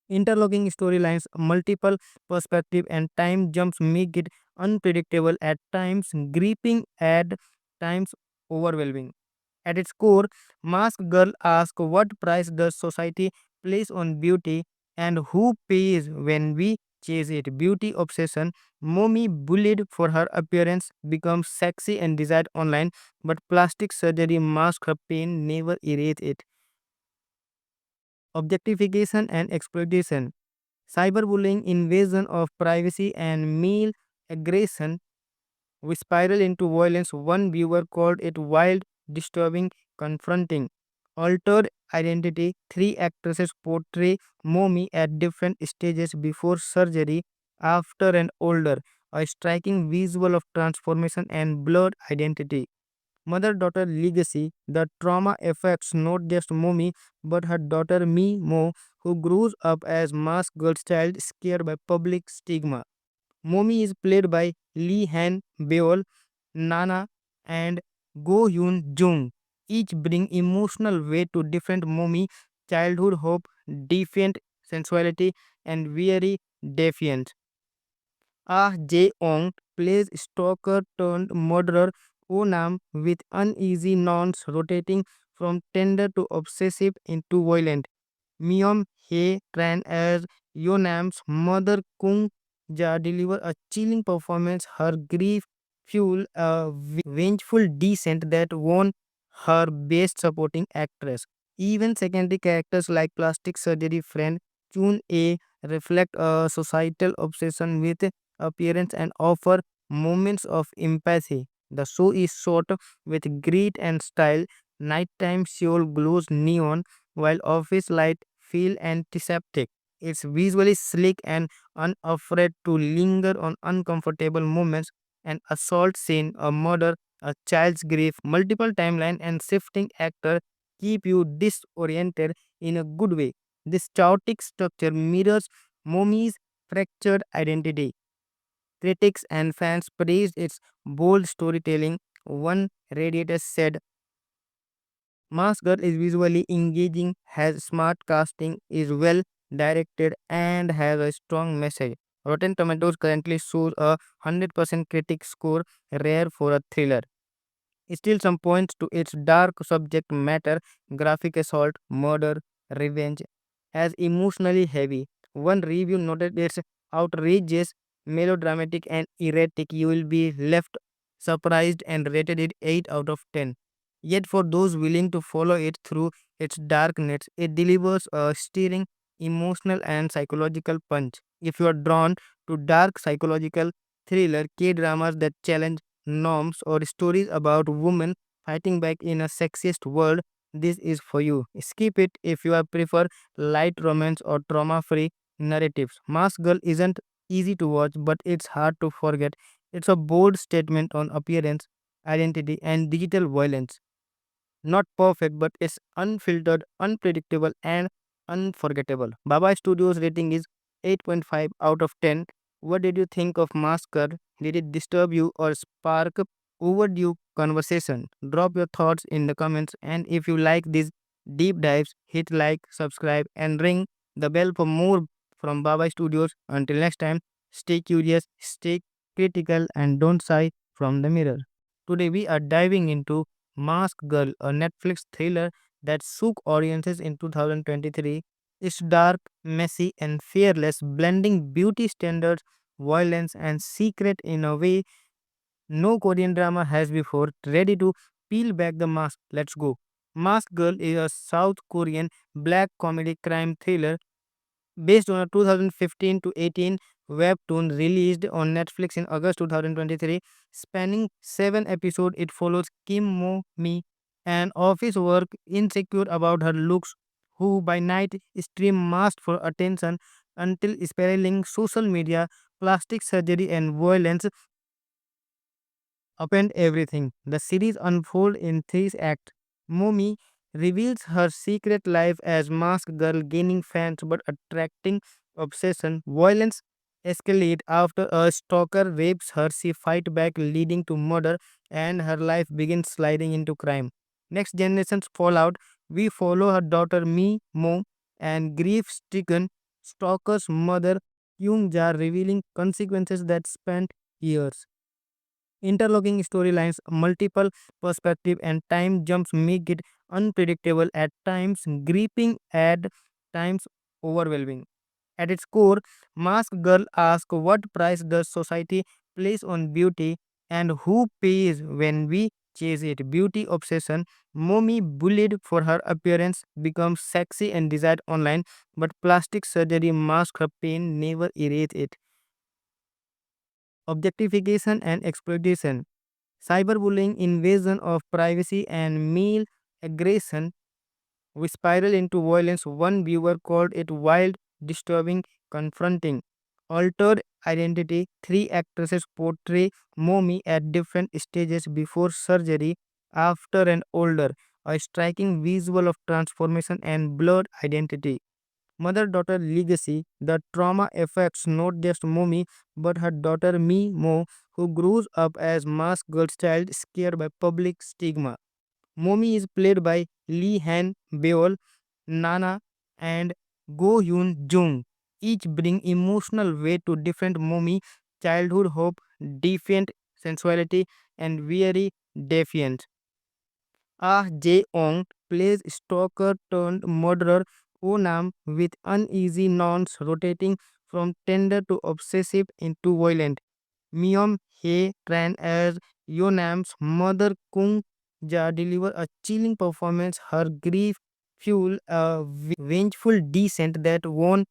Interlocking storylines, multiple perspectives, and time jumps make it unpredictable at times, gripping at times, overwhelming. At its core, Mask Girl asks what price does society place on beauty and who pays when we chase it. Beauty obsession. Momi, bullied for her appearance, becomes sexy and desired online, but plastic surgery masks her pain, never erase it. Objectification and exploitation. Cyberbullying, invasion of privacy, and male aggression we spiral into violence. One viewer called it wild, disturbing, confronting. Altered identity. Three actresses portray Momi at different stages before surgery, after, and older. A striking visual of transformation and blurred identity. Mother daughter legacy. The trauma affects not just Momi but her daughter Mi Mo, who grows up as masked girl's child, scared by public stigma. Momi is played by Lee Han Beol, Nana, and Go Yoon Jung. Each bring emotional weight to different Momi, childhood hope, defiant sensuality, and very defiant. Ah Jae-ong plays stalker turned murderer Onam with uneasy nons rotating from tender to obsessive into violent. Myung Hae Tran as Yonam's mother Kung Ja deliver a chilling performance. Her grief fuel a vengeful descent that won her best supporting actress. Even secondary characters like plastic surgery friend Chun A reflect a societal obsession with appearance and offer moments of empathy. The show is shot with grit and style. Nighttime Seoul glows neon while office light feel antiseptic. It's visually sleek and unafraid to linger on uncomfortable moments. An assault scene, a murder, a child's grief, multiple timeline, and shifting actor keep you disoriented in a good way. This chaotic structure mirrors Momi's fractured identity. Critics and fans praised its bold storytelling. One Radiator said, Masker is visually engaging, has smart casting, is well directed, and has a strong message. Rotten Tomatoes currently shows a 100% critic score, rare for a thriller. Still, some points to its dark subject matter, graphic assault, murder, revenge, as emotionally heavy. One review noted it's outrageous, melodramatic, and erratic. You will be left surprised and rated it 8 out of 10. Yet, for those willing to follow it through its darkness, it delivers a stirring, emotional, and psychological punch. If you are drawn to dark psychological thriller, K dramas that challenge norms, or stories about women fighting back in a sexist world, this is for you. Skip it if you are prefer light romance or trauma-free narratives. Mask Girl isn't easy to watch, but it's hard to forget. It's a bold statement on appearance, identity, and digital violence. Not perfect, but it's unfiltered, unpredictable, and unforgettable. Baba Studios rating is 8.5 out of 10. What did you think of Masker? Did it disturb you or spark overdue conversation? Drop your thoughts in the comments, and if you like these deep dives, hit like, subscribe, and ring the bell for more from Baba Studios. Until next time, stay curious, stay critical, and don't shy from the mirror. Today we are diving into Mask Girl, a Netflix thriller that shook audiences in 2023. It's dark, messy, and fearless, blending beauty standards, violence, and secret in a way no Korean drama has before. Ready to peel back the mask? Let's go. Mask Girl is a South Korean black comedy crime thriller based on a 2015 to 18 webtoon released on Netflix in August 2023. Spanning 7 episodes, it follows Kim Mo Mi, an office work insecure about her looks, who by night stream masked for attention until spiraling social media, plastic surgery, and violence upend everything. The series unfolds in three acts. Momi reveals her secret life as masked girl, gaining fans but attracting obsession. Violence escalates after a stalker rapes her. She fights back, leading to murder, and her life begins sliding into crime. Next generation's fallout. We follow her daughter Mi Mo and grief-stricken stalker's mother Kyung Ja, revealing consequences that span years. Interlocking storylines, multiple perspectives, and time jumps make it unpredictable at times, gripping at times, overwhelming. At its core, Mask Girl asks what price does society place on beauty and who pays when we chase it. Beauty obsession. Mommy, bullied for her appearance, becomes sexy and desired online, but plastic surgery masks her pain, never erase it. Objectification and exploitation. Cyberbullying, invasion of privacy, and male aggression we spiral into violence. One viewer called it wild, disturbing, confronting. Altered identity. Three actresses portray Momi at different stages before surgery, after, and older. A striking visual of transformation and blurred identity. Mother daughter legacy. The trauma affects not just Momi but her daughter Mi Mo, who grows up as masked girl's child, scared by public stigma. Momi is played by Lee Han Beol, Nana, and Go Hyun Jung. Each bring emotional weight to different Momi, childhood hope, defiant sensuality, and weary defiance. Ah Jae-ong plays stalker turned murderer Onam with uneasy nons rotating from tender to obsessive into violent. Myung Hae Tran as Yonam's mother Kung Ja deliver a chilling performance. Her grief fuel a vengeful descent that won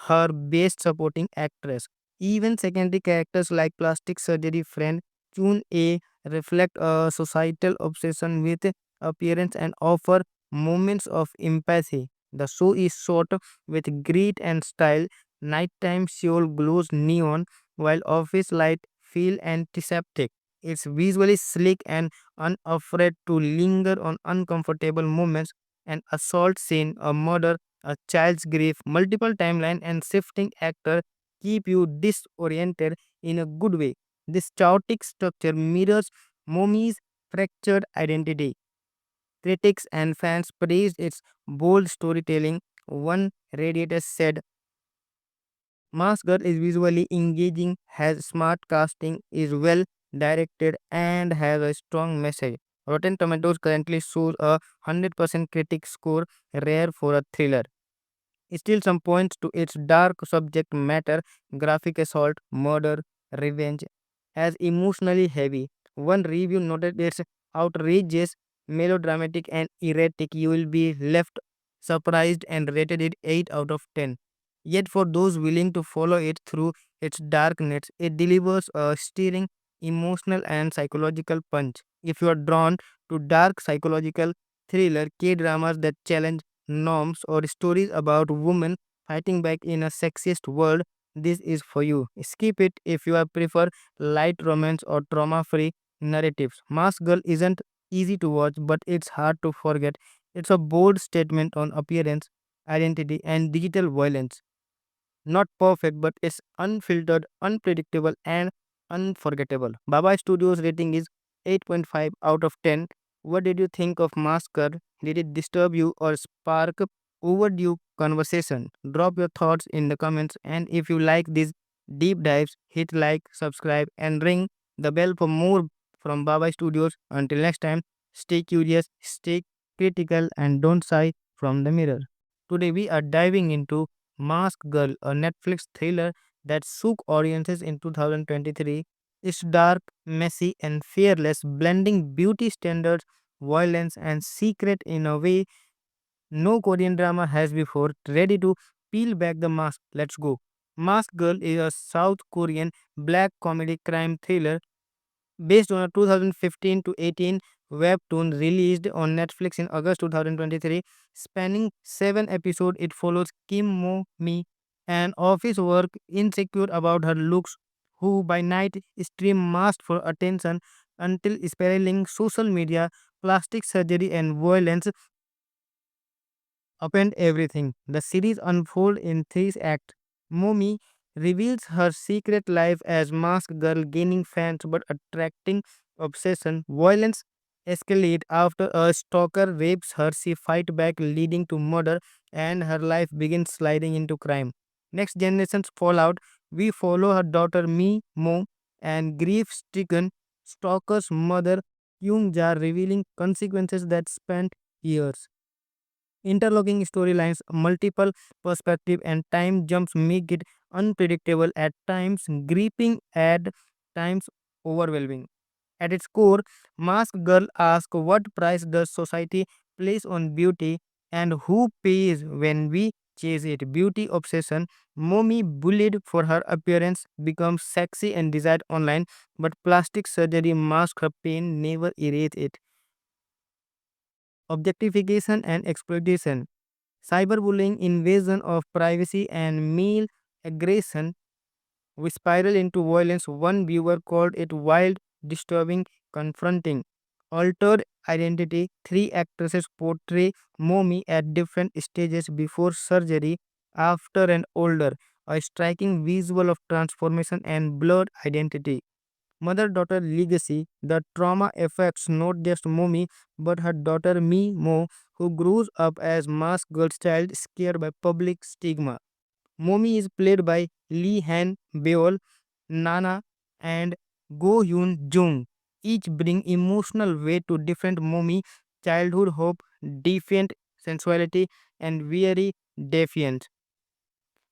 her best supporting actress. Even secondary characters like plastic surgery friend Chun A reflect a societal obsession with appearance and offer moments of empathy. The show is shot with grit and style. Nighttime Seoul glows neon while office light feel antiseptic. It's visually slick and unafraid to linger on uncomfortable moments. An assault scene, a murder, a child's grief, multiple timeline, and shifting actor keep you disoriented in a good way. This chaotic structure mirrors Momi's fractured identity. Critics and fans praised its bold storytelling. One Radiator said, Masker is visually engaging, has smart casting, is well directed, and has a strong message. Rotten Tomatoes currently shows a 100% critic score, rare for a thriller. Still, some points to its dark subject matter, graphic assault, murder, revenge, as emotionally heavy. One review noted it's outrageous, melodramatic, and erratic. You will be left surprised and rated it 8 out of 10. Yet, for those willing to follow it through its darkness, it delivers a stirring emotional and psychological punch. If you are drawn to dark psychological thriller, K dramas that challenge norms, or stories about women fighting back in a sexist world, this is for you. Skip it if you prefer light romance or trauma free narratives. Mask Girl isn't easy to watch, but it's hard to forget. It's a bold statement on appearance, identity, and digital violence. Not perfect, but it's unfiltered, unpredictable, and unforgettable. Baba Studios rating is 8.5 out of 10. What did you think of Masker? Did it disturb you or spark overdue conversation? Drop your thoughts in the comments, and if you like these deep dives, hit like, subscribe, and ring the bell for more from Baba Studios. Until next time, stay curious, stay critical, and don't shy from the mirror. Today we are diving into Mask Girl, a Netflix thriller that shook audiences in 2023, is dark, messy, and fearless, blending beauty standards, violence, and secret in a way no Korean drama has before. Ready to peel back the mask? Let's go. Mask Girl is a South Korean black comedy crime thriller based on a 2015 to 18 webtoon released on Netflix in August 2023. Spanning 7 episodes, it follows Kim Mo Mi, an office work insecure about her looks, who by night stream masked for attention until spiraling social media, plastic surgery, and violence upend everything. The series unfolds in three acts. Momi reveals her secret life as masked girl, gaining fans but attracting obsession. Violence escalates after a stalker rapes her. She fights back, leading to murder, and her life begins sliding into crime. Next generation's fallout. We follow her daughter Mi Mo and grief-stricken stalker's mother Kyung Ja, revealing consequences that span years. Interlocking storylines, multiple perspective, and time jumps make it unpredictable at times, gripping at times overwhelming. At its core, Mask Girl asks what price does society place on beauty and who pays when we chase it. Beauty obsession. Mommy, bullied for her appearance, becomes sexy and desired online, but plastic surgery masks her pain, never erase it. Objectification and exploitation. Cyberbullying, invasion of privacy, and male aggression we spiral into violence. One viewer called it wild, disturbing, confronting. Altered identity. Three actresses portray Momi at different stages before surgery, after, and older. A striking visual of transformation and blurred identity. Mother daughter legacy. The trauma affects not just Momi but her daughter Mi Mo, who grows up as masked girl child scared by public stigma. Momi is played by Lee Han Beol, Nana, and Go Yoon Jung. Each bring emotional weight to different Momi, childhood hope, defiant sensuality, and weary defiance.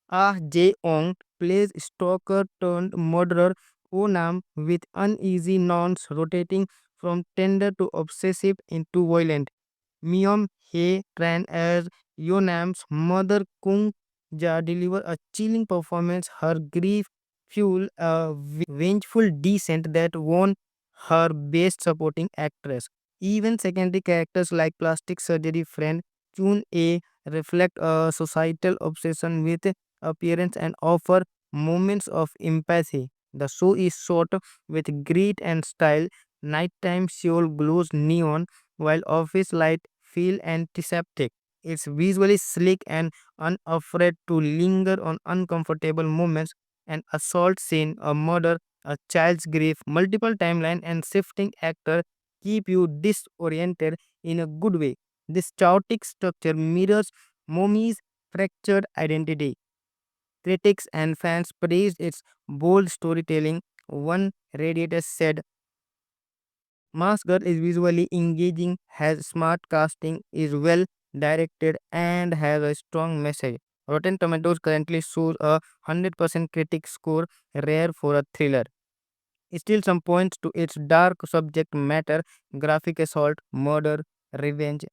Ah Jae-ong plays stalker turned murderer Onam with uneasy nonce rotating from tender to obsessive into violent. Myung Hae Tran as Yonam's mother Kung Ja deliver a chilling performance. Her grief fuel a vengeful descent that won her best supporting actress. Even secondary characters like plastic surgery friend Chun A reflect a societal obsession with appearance and offer moments of empathy. The show is shot with grit and style. Nighttime Seoul glows neon while office light feel antiseptic. It's visually sleek and unafraid to linger on uncomfortable moments. An assault scene, a murder, a child's grief, multiple timeline, and shifting actor keep you disoriented in a good way. This chaotic structure mirrors Momi's fractured identity. Critics and fans praised its bold storytelling. One Radiator said, Masked is visually engaging, has smart casting, is well directed, and has a strong message. Rotten Tomatoes currently shows a 100% critic score, rare for a thriller. Still, some points to its dark subject matter, graphic assault, murder, revenge,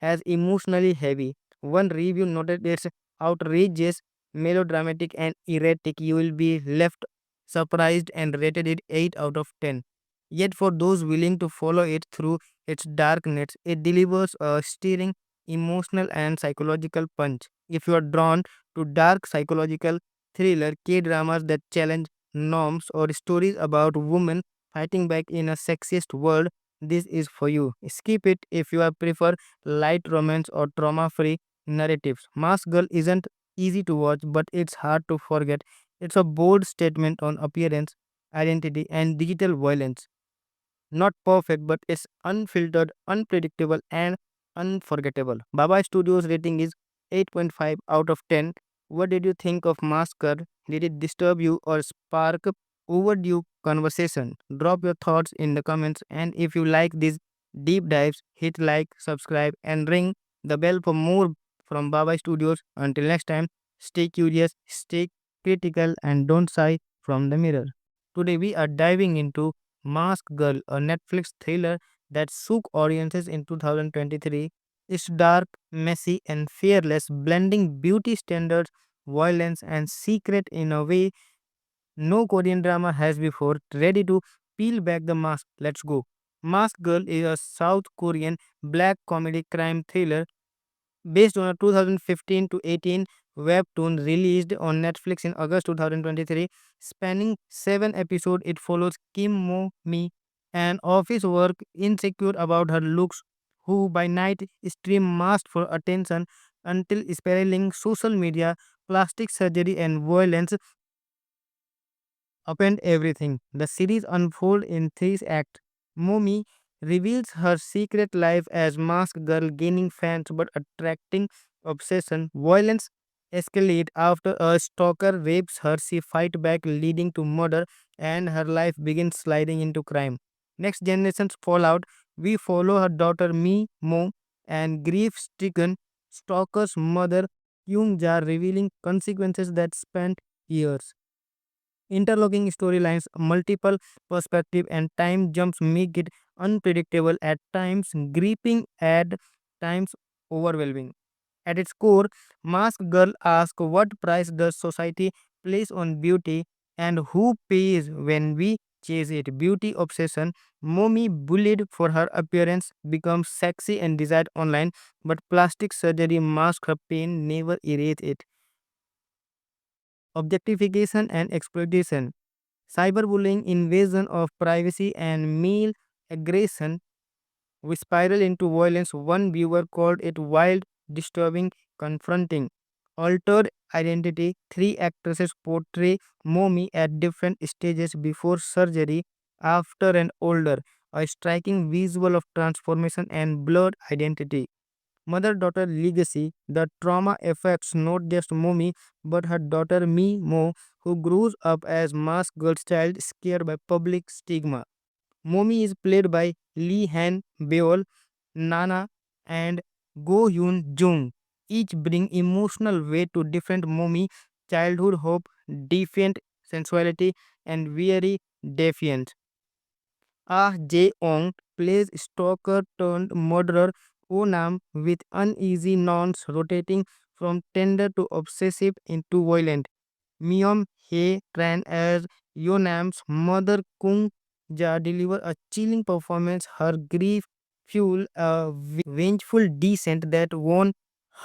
as emotionally heavy. One review noted it's outrageous, melodramatic, and erratic. You will be left surprised and rated it 8 out of 10. Yet, for those willing to follow it through its darkness, it delivers a stirring emotional and psychological punch. If you are drawn to dark psychological thriller, K dramas that challenge norms, or stories about women fighting back in a sexist world, this is for you. Skip it if you prefer light romance or trauma free narratives. Mask Girl isn't easy to watch, but it's hard to forget. It's a bold statement on appearance, identity, and digital violence. Not perfect, but it's unfiltered, unpredictable, and unforgettable. Baba Studios rating is 8.5 out of 10. What did you think of Masker? Did it disturb you or spark overdue conversation? Drop your thoughts in the comments, and if you like these deep dives, hit like, subscribe, and ring the bell for more from Baba Studios. Until next time, stay curious, stay critical, and don't shy from the mirror. Today we are diving into Mask Girl, a Netflix thriller that shook audiences in 2023. It's dark, messy, and fearless, blending beauty standards, violence, and secret in a way no Korean drama has before. Ready to peel back the mask? Let's go. Mask Girl is a South Korean black comedy crime thriller based on a 2015 to 18 webtoon released on Netflix in August 2023. Spanning 7 episodes, it follows Kim Mo Mi, an office work insecure about her looks, who by night stream masked for attention until spiraling social media, plastic surgery, and violence upend everything. The series unfolds in three acts. Momi reveals her secret life as masked girl, gaining fans but attracting obsession. Violence escalates after a stalker rapes her. She fights back, leading to murder, and her life begins sliding into crime. Next generation's fallout. We follow her daughter Mi Mo and grief-stricken stalker's mother Kyung Ja, revealing consequences that span years. Interlocking storylines, multiple perspectives, and time jumps make it unpredictable at times, gripping at times, overwhelming. At its core, Mask Girl asks what price does society place on beauty and who pays when we chase it. Beauty obsession. Momi, bullied for her appearance, becomes sexy and desired online, but plastic surgery masks her pain, never erase it. Objectification and exploitation. Cyberbullying, invasion of privacy, and male aggression we spiral into violence. One viewer called it wild, disturbing, confronting. Altered identity. Three actresses portray Momi at different stages before surgery, after, and older. A striking visual of transformation and blurred identity. Mother daughter legacy. The trauma affects not just Momi but her daughter Mi Mo, who grows up as masked girl child scared by public stigma. Momi is played by Lee Han Beol, Nana, and Go Hyun Jung. Each bring emotional weight to different Momi, childhood hope, defiant sensuality, and weary defiance. Ah Jae-ong plays stalker turned murderer Onam with uneasy nons rotating from tender to obsessive into violent. Myung Hae Tran as Yonam's mother Kung Ja deliver a chilling performance. Her grief fuel a vengeful descent that won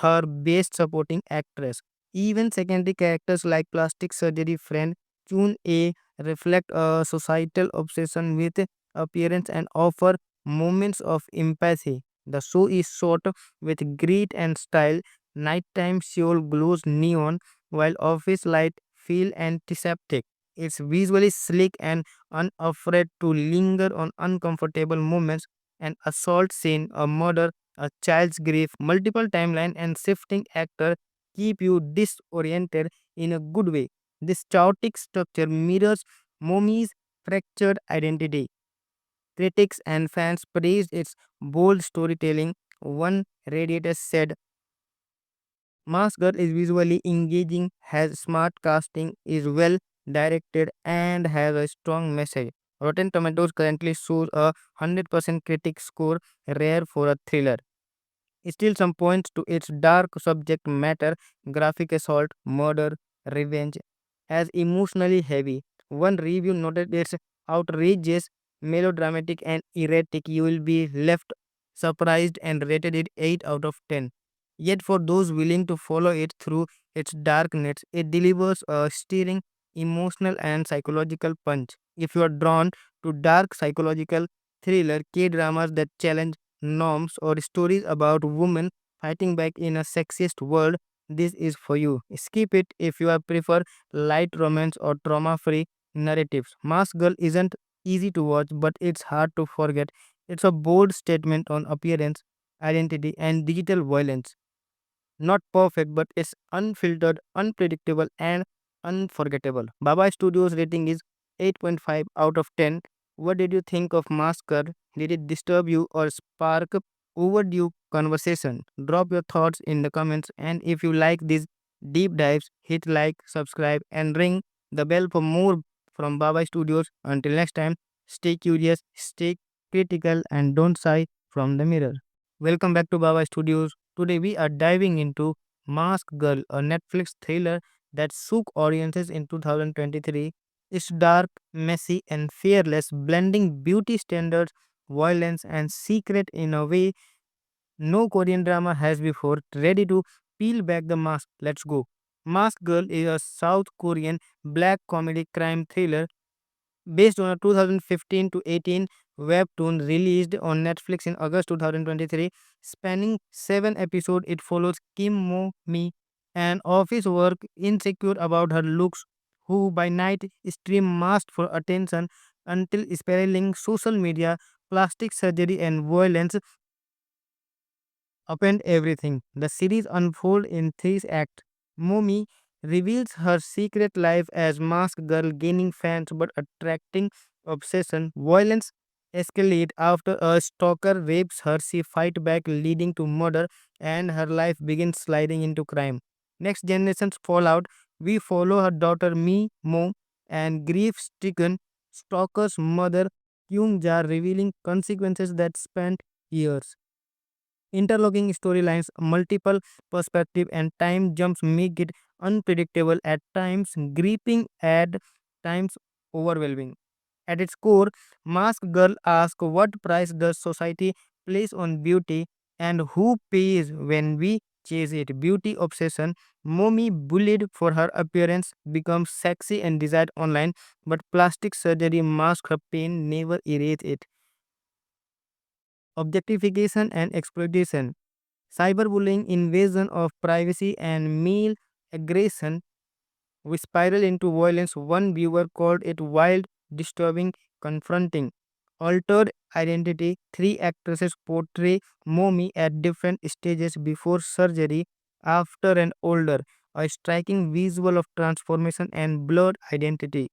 her best supporting actress. Even secondary characters like plastic surgery friend Chun A reflect a societal obsession with appearance and offer moments of empathy. The show is shot with grit and style. Nighttime Seoul glows neon while office light feel antiseptic. It's visually sleek and unafraid to linger on uncomfortable moments. An assault scene, a murder, a child's grief, multiple timeline, and shifting actor keep you disoriented in a good way. This chaotic structure mirrors Momi's fractured identity. Critics and fans praised its bold storytelling. One Radiator said, Masker is visually engaging, has smart casting, is well directed, and has a strong message. Rotten Tomatoes currently shows a 100% critic score, rare for a thriller. Still, some points to its dark subject matter, graphic assault, murder, revenge, as emotionally heavy. One review noted it's outrageous, melodramatic, and erratic. You will be left surprised and rated it 8 out of 10. Yet, for those willing to follow it through its darkness, it delivers a stirring, emotional, and psychological punch. If you are drawn to dark psychological thriller, K dramas that challenge norms, or stories about women fighting back in a sexist world, this is for you. Skip it if you prefer light romance or trauma free narratives. Mask Girl isn't easy to watch, but it's hard to forget. It's a bold statement on appearance, identity, and digital violence. Not perfect, but it's unfiltered, unpredictable, and unforgettable. Baba Studios rating is 8.5 out of 10. What did you think of Masker? Did it disturb you or spark overdue conversation? Drop your thoughts in the comments, and if you like these deep dives, hit like, subscribe, and ring the bell for more from Baba Studios. Until next time, stay curious, stay critical, and don't shy from the mirror. Welcome back to Baba Studios. Today we are diving into Mask Girl, a Netflix thriller that shook audiences in 2023. It's dark, messy, and fearless, blending beauty standards, violence, and secret in a way no Korean drama has before. Ready to peel back the mask? Let's go. Mask Girl is a South Korean black comedy crime thriller based on a 2015 to 18 webtoon released on Netflix in August 2023. Spanning 7 episodes, it follows Kim Mo Mi, an office work insecure about her looks, who by night stream masked for attention until spiraling social media, plastic surgery, and violence upend everything. The series unfolds in three acts. Momi reveals her secret life as masked girl, gaining fans but attracting obsession. Violence escalates after a stalker rapes her. She fights back, leading to murder, and her life begins sliding into crime. Next generation's fallout. We follow her daughter Mi Mo and grief-stricken stalker's mother Kyung Ja, revealing consequences that span years. Interlocking storylines, multiple perspective, and time jumps make it unpredictable at times, gripping at times overwhelming. At its core, Mask Girl asks what price does society place on beauty and who pays when we chase it. Beauty obsession. Mommy, bullied for her appearance, becomes sexy and desired online, but plastic surgery masks her pain, never erase it. Objectification and exploitation. Cyberbullying, invasion of privacy, and male aggression we spiral into violence. One viewer called it wild, disturbing, confronting. Altered identity. Three actresses portray Momi at different stages before surgery, after, and older. A striking visual of transformation and blurred identity.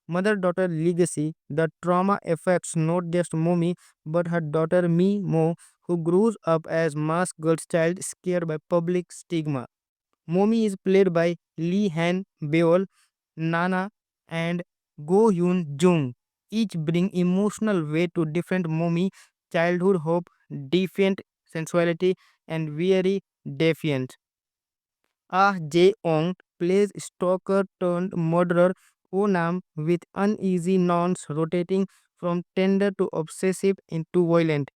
Mother daughter legacy. The trauma affects not just Momi but her daughter Mi Mo, who grows up as masked girl's child scared by public stigma. Momi is played by Lee Han Beol, Nana, and Go Yoon Jung. Each bring emotional weight to different Momi, childhood hope, defiant sensuality, and very defiant. Ah Jae-ong plays stalker turned murderer Onam with uneasy nons rotating from tender to obsessive into violent.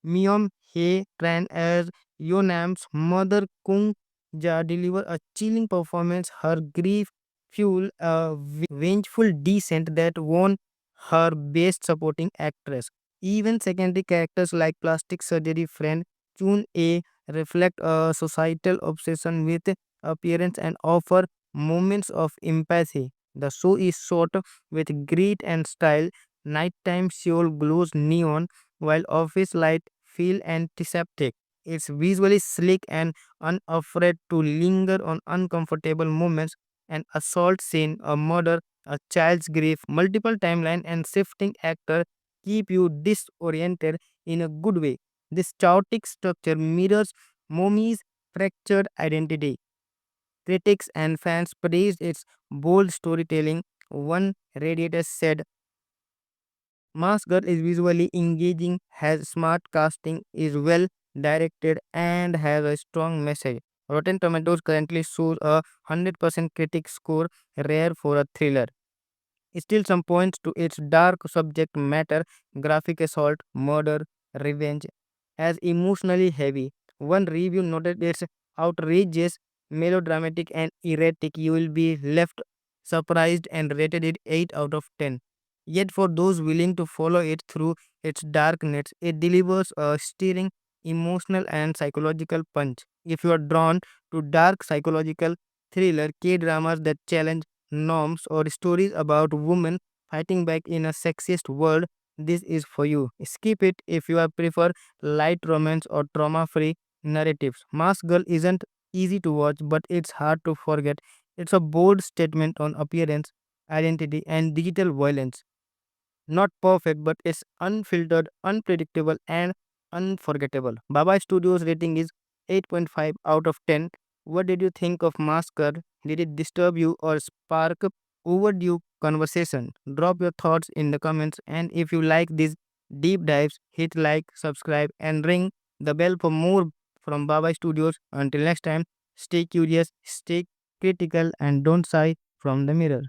Myung Hae Tran as Yonam's mother Kung Ja deliver a chilling performance. Her grief fuel a vengeful descent that won her best supporting actress. Even secondary characters like plastic surgery friend Chun A reflect a societal obsession with appearance and offer moments of empathy. The show is shot with grit and style. Nighttime Seoul glows neon while office light feel antiseptic. It's visually sleek and unafraid to linger on uncomfortable moments. An assault scene, a murder, a child's grief, multiple timeline, and shifting actor keep you disoriented in a good way. This chaotic structure mirrors Momi's fractured identity. Critics and fans praised its bold storytelling. One radiator said, Mask Girl is visually engaging, has smart casting, is well directed, and has a strong message. Rotten Tomatoes currently shows a 100% critic score, rare for a thriller. Still, some points to its dark subject matter, graphic assault, murder, revenge, as emotionally heavy. One review noted it's outrageous, melodramatic, and erratic. You will be left surprised and rated it 8 out of 10. Yet, for those willing to follow it through its darkness, it delivers a stirring, emotional, and psychological punch. If you are drawn to dark psychological thriller, K dramas that challenge norms, or stories about women fighting back in a sexist world, this is for you. Skip it if you prefer light romance or trauma free narratives. Mask Girl isn't easy to watch, but it's hard to forget. It's a bold statement on appearance, identity, and digital violence. Not perfect, but it's unfiltered, unpredictable, and unforgettable. Baba Studios rating is 8.5 out of 10. What did you think of Masker? Did it disturb you or spark overdue conversation? Drop your thoughts in the comments, and if you like these deep dives, hit like, subscribe, and ring the bell for more from Baba Studios. Until next time, stay curious, stay critical, and don't shy from the mirror.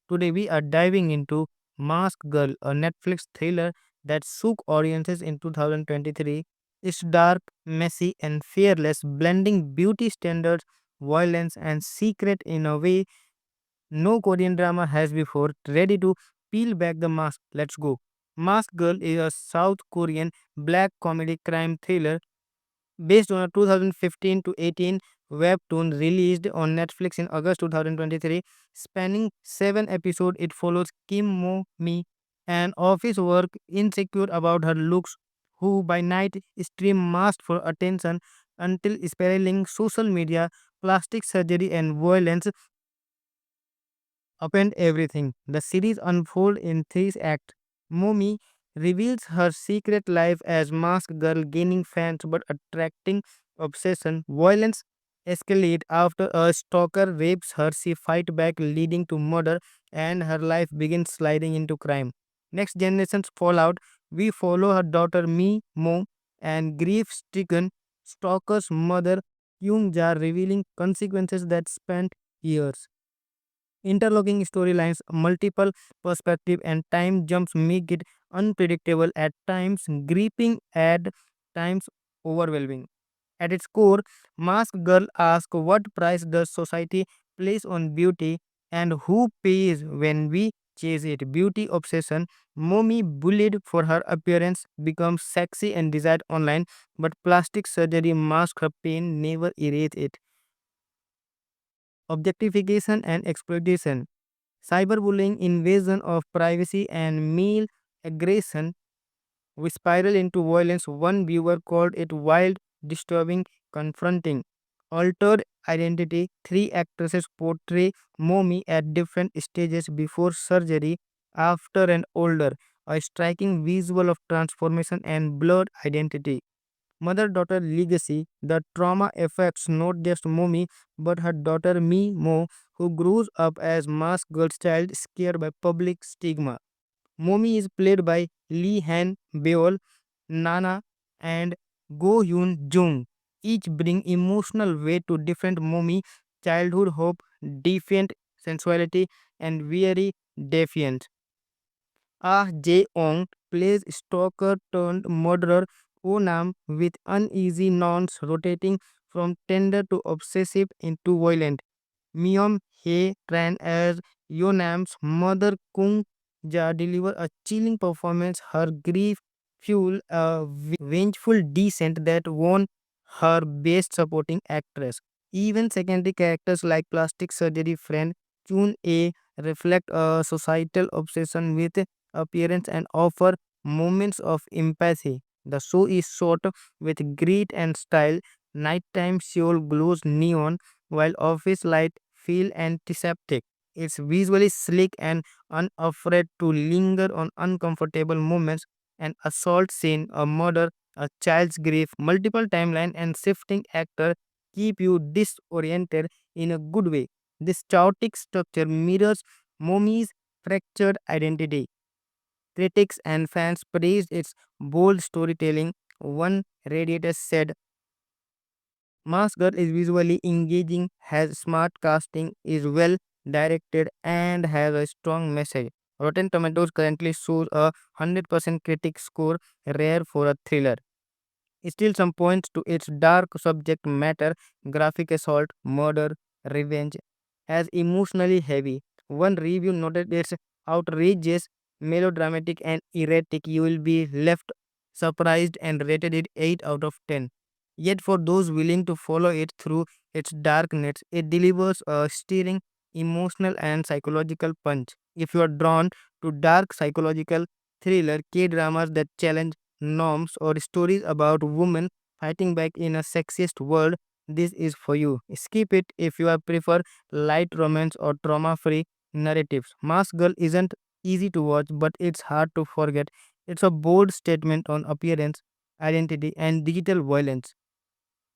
Today we are diving into Mask Girl, a Netflix thriller that shook audiences in 2023. It's dark, messy, and fearless, blending beauty standards, violence, and secret in a way no Korean drama has before. Ready to peel back the mask? Let's go. Mask Girl is a South Korean black comedy crime thriller based on a 2015 to 18 webtoon released on Netflix in August 2023. Spanning 7 episodes, it follows Kim Mo Mi, an office work insecure about her looks, who by night stream masked for attention until spiraling social media, plastic surgery, and violence upend everything. The series unfolds in three acts. Momi reveals her secret life as masked girl, gaining fans but attracting obsession. Violence escalates after a stalker rapes her. She fights back, leading to murder, and her life begins sliding into crime. Next generation's fallout. We follow her daughter Mi Mo and grief-stricken stalker's mother Kyung Ja, revealing consequences that span years. Interlocking storylines, multiple perspectives, and time jumps make it unpredictable at times, gripping at times, overwhelming. At its core, Mask Girl asks what price does society place on beauty and who pays when we chase it. Beauty obsession. Mommy, bullied for her appearance, becomes sexy and desired online, but plastic surgery masks her pain, never erase it. Objectification and exploitation. Cyberbullying, invasion of privacy, and male aggression we spiral into violence. One viewer called it wild, disturbing, confronting. Altered identity. Three actresses portray Momi at different stages before surgery, after, and older. A striking visual of transformation and blurred identity. Mother daughter legacy. The trauma affects not just Momi but her daughter Mi Mo, who grows up as masked girl's child, scared by public stigma. Momi is played by Lee Han Beol, Nana, and Go Yoon Jung. Each bring emotional weight to different Momi, childhood hope, defiant sensuality, and very defiant. Ah Jae-ong plays stalker turned murderer Onam with uneasy nouns rotating from tender to obsessive into violent. Myung Hae Tran as Yonam's mother Kung Ja deliver a chilling performance. Her grief fuel a vengeful descent that won her best supporting actress. Even secondary characters like plastic surgery friend Chun A reflect a societal obsession with appearance and offer moments of empathy. The show is shot with grit and style. Nighttime Seoul glows neon while office light feel antiseptic. It's visually sleek and unafraid to linger on uncomfortable moments. An assault scene, a murder, a child's grief, multiple timeline, and shifting actor keep you disoriented in a good way. This chaotic structure mirrors Momi's fractured identity. Critics and fans praised its bold storytelling. One Radiator said, Mask Girl is visually engaging, has smart casting, is well directed, and has a strong message. Rotten Tomatoes currently shows a 100% critic score, rare for a thriller. Still, some points to its dark subject matter, graphic assault, murder, revenge, as emotionally heavy. One review noted it's outrageous, melodramatic, and erratic. You will be left surprised and rated it 8 out of 10. Yet, for those willing to follow it through its darkness, it delivers a stirring emotional and psychological punch. If you are drawn to dark psychological thriller, K dramas that challenge norms, or stories about women fighting back in a sexist world, this is for you. Skip it if you prefer light romance or trauma free narratives. Mask Girl isn't easy to watch, but it's hard to forget. It's a bold statement on appearance, identity, and digital violence.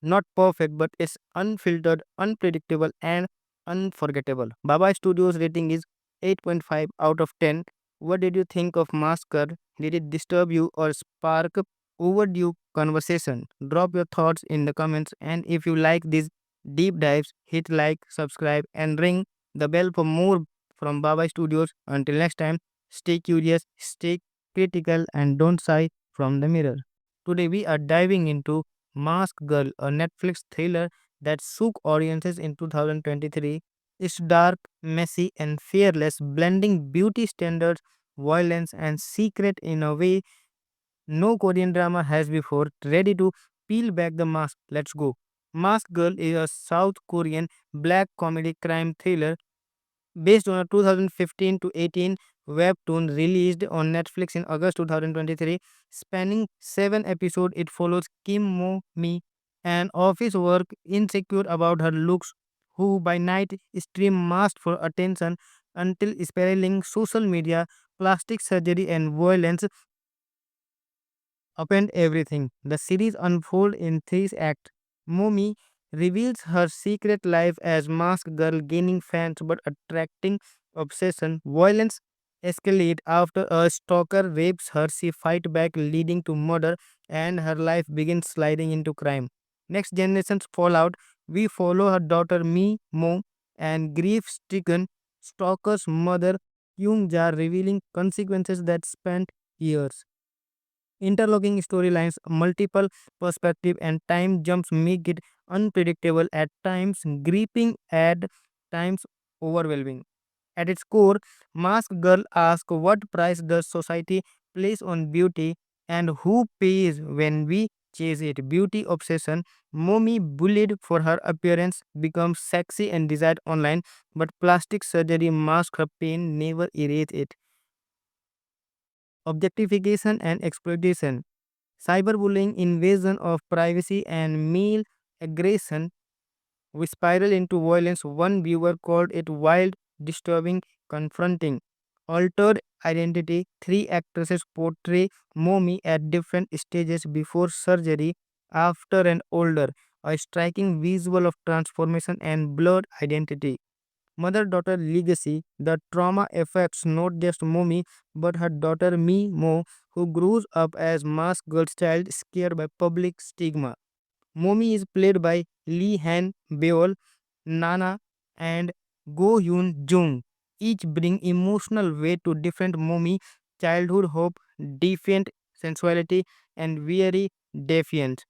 Not perfect, but it's unfiltered, unpredictable, and unforgettable. Baba Studios rating is 8.5 out of 10. What did you think of Masker? Did it disturb you or spark overdue conversation? Drop your thoughts in the comments, and if you like these deep dives, hit like, subscribe, and ring the bell for more from Baba Studios. Until next time, stay curious, stay critical, and don't shy from the mirror. Today we are diving into Mask Girl, a Netflix thriller that shook audiences in 2023. It's dark, messy, and fearless, blending beauty standards, violence, and secret in a way no Korean drama has before. Ready to peel back the mask? Let's go. Mask Girl is a South Korean black comedy crime thriller based on a 2015 to 18 webtoon released on Netflix in August 2023. Spanning 7 episodes, it follows Kim Mo Mi, an office work insecure about her looks, who by night stream masked for attention until spiraling social media, plastic surgery, and violence upend everything. The series unfolds in three acts. Momi reveals her secret life as masked girl, gaining fans but attracting obsession. Violence escalates after a stalker rapes her. She fights back, leading to murder, and her life begins sliding into crime. Next generation's fallout. We follow her daughter Mi Mo and grief-stricken stalker's mother Kyung Ja, revealing consequences that span years. Interlocking storylines, multiple perspectives, and time jumps make it unpredictable at times, gripping at times, overwhelming. At its core, Mask Girl asks what price does society place on beauty and who pays when we chase it. Beauty obsession. Momi, bullied for her appearance, becomes sexy and desired online, but plastic surgery masks her pain, never erase it. Objectification and exploitation. Cyberbullying, invasion of privacy, and male aggression we spiral into violence. One viewer called it wild, disturbing, confronting. Altered identity. Three actresses portray Momi at different stages before surgery, after, and older. A striking visual of transformation and blurred identity. Mother daughter legacy. The trauma affects not just Momi but her daughter Mi Mo, who grows up as masked girl child scared by public stigma. Momi is played by Lee Han Beol, Nana, and Go Yoon Jung. Each bring emotional weight to different Momi, childhood hope, defiant sensuality, and weary defiance.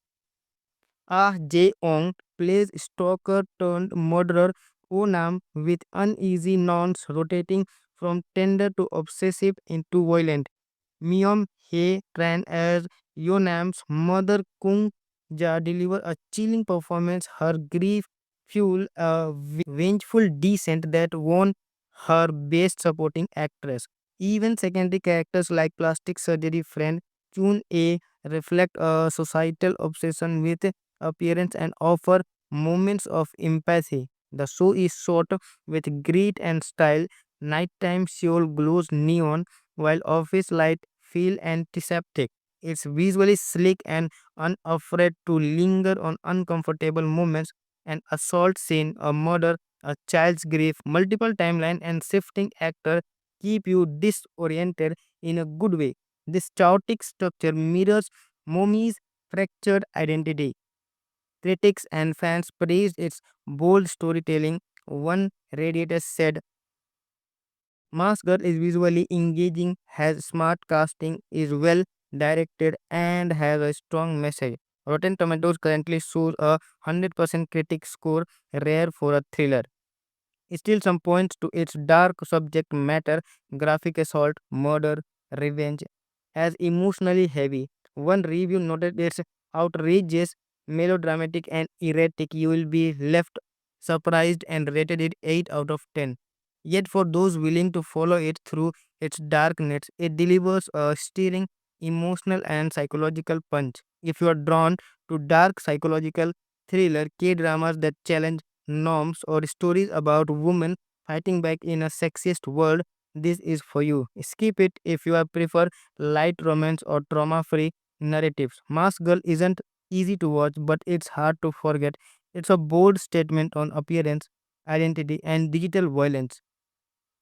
Ah Jae-ong plays stalker turned murderer Onam with uneasy nons rotating from tender to obsessive into violent. Myung Hae Tran as Yonam's mother Kung Ja deliver a chilling performance. Her grief fuel a vengeful descent that won her best supporting actress. Even secondary characters like plastic surgery friend Chun A reflect a societal obsession with appearance and offer moments of empathy. The show is shot with grit and style. Nighttime Seoul glows neon while office light feel antiseptic. It's visually sleek and unafraid to linger on uncomfortable moments. An assault scene, a murder, a child's grief, multiple timeline and shifting actor keep you disoriented in a good way. This chaotic structure mirrors Momi's fractured identity. Critics and fans praised its bold storytelling. One Radiator said, Mask Girl is visually engaging, has smart casting, is well directed, and has a strong message. Rotten Tomatoes currently shows a 100% critic score, rare for a thriller. Still, some points to its dark subject matter, graphic assault, murder, revenge, as emotionally heavy. One review noted it's outrageous, melodramatic, and erratic. You will be left surprised and rated it 8 out of 10. Yet, for those willing to follow it through its darkness, it delivers a stirring, emotional, and psychological punch. If you are drawn to dark psychological thriller, K dramas that challenge norms, or stories about women fighting back in a sexist world, this is for you. Skip it if you prefer light romance or trauma free narratives. Mask Girl isn't easy to watch, but it's hard to forget. It's a bold statement on appearance, identity, and digital violence.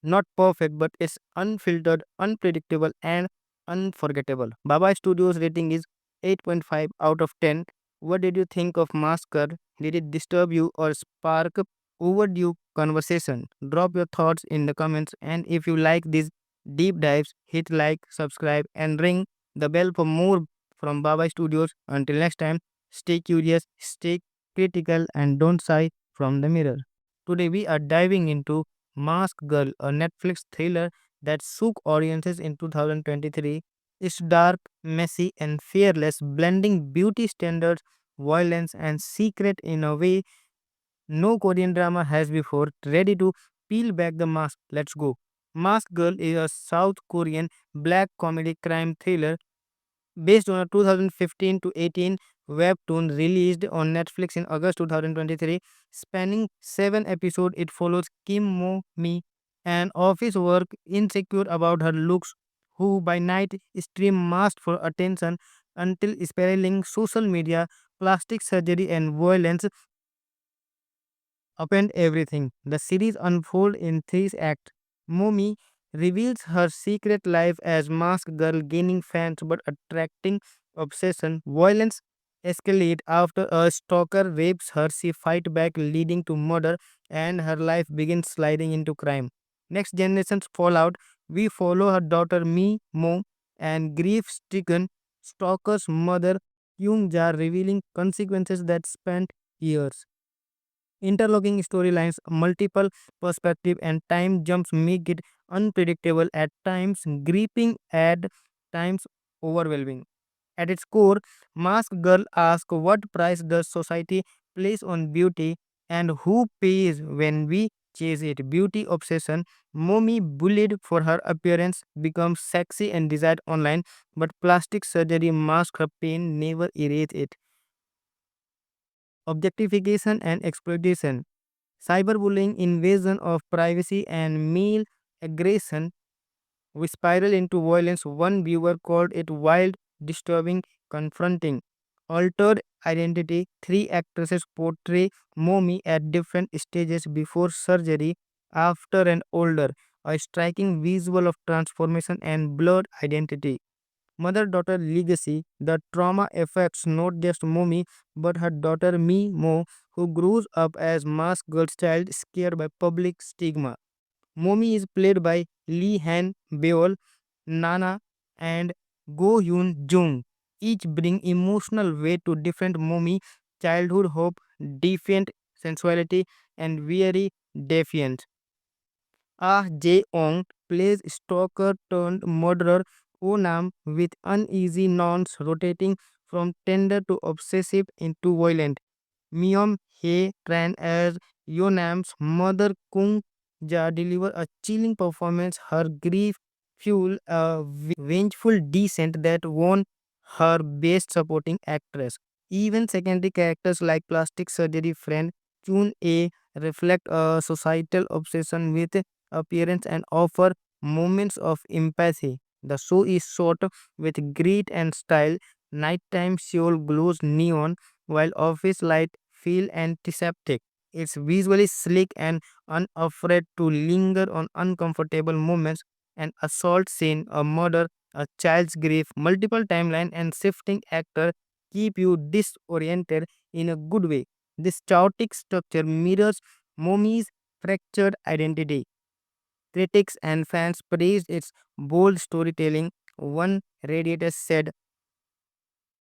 Not perfect, but it's unfiltered, unpredictable, and unforgettable. Baba Studios rating is 8.5 out of 10. What did you think of Masker? Did it disturb you or spark overdue conversation? Drop your thoughts in the comments, and if you like these deep dives, hit like, subscribe, and ring the bell for more from Baba Studios. Until next time, stay curious, stay critical, and don't shy from the mirror. Today we are diving into Mask Girl, a Netflix thriller that shook audiences in 2023. It's dark, messy, and fearless, blending beauty standards, violence, and secret in a way no Korean drama has before. Ready to peel back the mask? Let's go. Mask Girl is a South Korean black comedy crime thriller based on a 2015 to 18 webtoon released on Netflix in August 2023. Spanning 7 episodes, it follows Kim Mo Mi, an office work insecure about her looks, who by night stream masked for attention until spiraling social media, plastic surgery, and violence upend everything. The series unfolds in three acts. Momi reveals her secret life as masked girl, gaining fans but attracting obsession. Violence escalates after a stalker rapes her. She fights back, leading to murder, and her life begins sliding into crime. Next generation's fallout. We follow her daughter Mi Mo and grief-stricken stalker's mother Kyung Ja, revealing consequences that span years. Interlocking storylines, multiple perspectives, and time jumps make it unpredictable at times, gripping at times, overwhelming. At its core, Mask Girl asks what price does society place on beauty and who pays when we chase it. Beauty obsession. Momi, bullied for her appearance, becomes sexy and desired online, but plastic surgery masks her pain, never erase it. Objectification and exploitation. Cyberbullying, invasion of privacy, and male aggression we spiral into violence. One viewer called it wild, disturbing, confronting. Altered identity. Three actresses portray Momi at different stages before surgery, after, and older. A striking visual of transformation and blurred identity. Mother daughter legacy. The trauma affects not just Momi but her daughter Mi Mo, who grows up as masked girl's child, scared by public stigma. Momi is played by Lee Han Beol, Nana, and Go Yoon Jung. Each bring emotional weight to different Momi, childhood hope, defiant sensuality, and very defiant. Ah Jae-ong plays stalker turned murderer Onam with uneasy nons rotating from tender to obsessive into violent. Myung Hae Tran as Yonam's mother Kung Ja deliver a chilling performance. Her grief fuel a vengeful descent that won her best supporting actress. Even secondary characters like plastic surgery friend Chun A reflect a societal obsession with appearance and offer moments of empathy. The show is shot with grit and style. Nighttime Seoul glows neon while office light feel antiseptic. It's visually slick and unafraid to linger on uncomfortable moments. an assault scene, a murder, a child's grief, multiple timeline and shifting actor keep you disoriented in a good way. This chaotic structure mirrors Mommy's fractured identity. Critics and fans praised its bold storytelling. One Radiator said,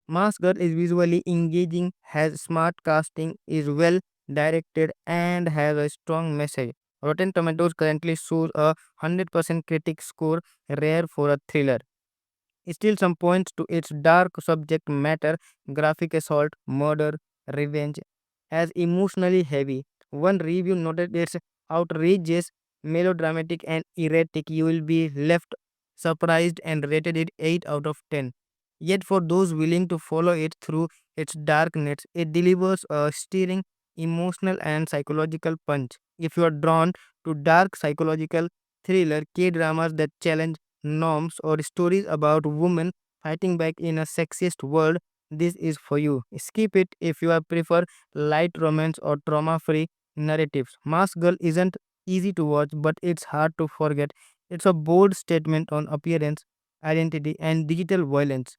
Masker is visually engaging, has smart casting, is well directed, and has a strong message. Rotten Tomatoes currently shows a 100% critic score, rare for a thriller. Still, some points to its dark subject matter, graphic assault, murder, revenge, as emotionally heavy. One review noted it's outrageous, melodramatic, and erratic. You will be left surprised and rated it 8 out of 10. Yet, for those willing to follow it through its darkness, it delivers a stirring, emotional, and psychological punch. If you are drawn to dark psychological thriller, K dramas that challenge norms, or stories about women fighting back in a sexist world, this is for you. Skip it if you prefer light romance or trauma free narratives. Mask Girl isn't easy to watch, but it's hard to forget. It's a bold statement on appearance, identity, and digital violence.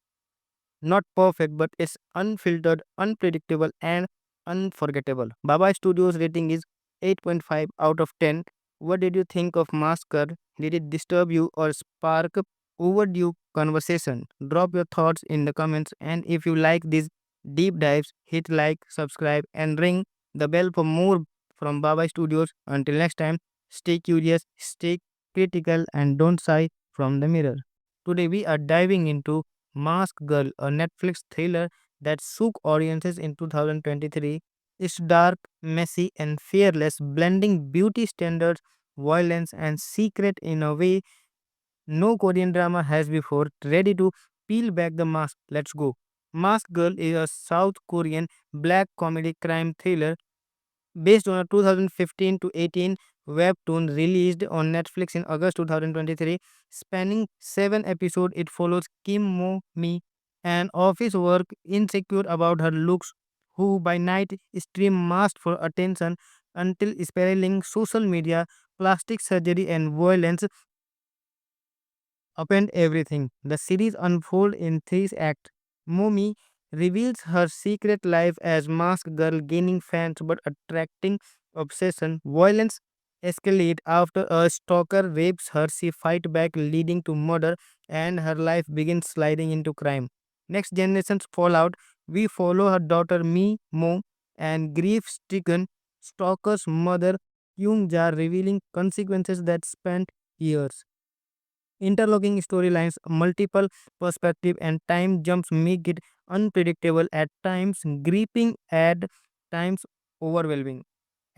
Not perfect, but it's unfiltered, unpredictable, and unforgettable. Baba Studios rating is 8.5 out of 10. What did you think of Masker? Did it disturb you or spark overdue conversation? Drop your thoughts in the comments, and if you like these deep dives, hit like, subscribe, and ring the bell for more from Baba Studios. Until next time, stay curious, stay critical, and don't shy from the mirror. Today we are diving into Mask Girl, a Netflix thriller that shook audiences in 2023. It's dark, messy, and fearless, blending beauty standards, violence, and secret in a way no Korean drama has before. Ready to peel back the mask? Let's go. Mask Girl is a South Korean black comedy crime thriller based on a 2015 to 18 webtoon released on Netflix in August 2023. Spanning 7 episodes, it follows Kim Mo Mi, an office work insecure about her looks, who by night stream masked for attention until spiraling social media, plastic surgery, and violence upend everything. The series unfolds in three acts. Momi reveals her secret life as masked girl, gaining fans but attracting obsession. Violence escalates after a stalker rapes her. She fights back, leading to murder, and her life begins sliding into crime. Next generation's fallout. We follow her daughter Mi Mo and grief-stricken stalker's mother Kyung Ja, revealing consequences that span years. Interlocking storylines, multiple perspectives, and time jumps make it unpredictable at times, gripping at times, overwhelming.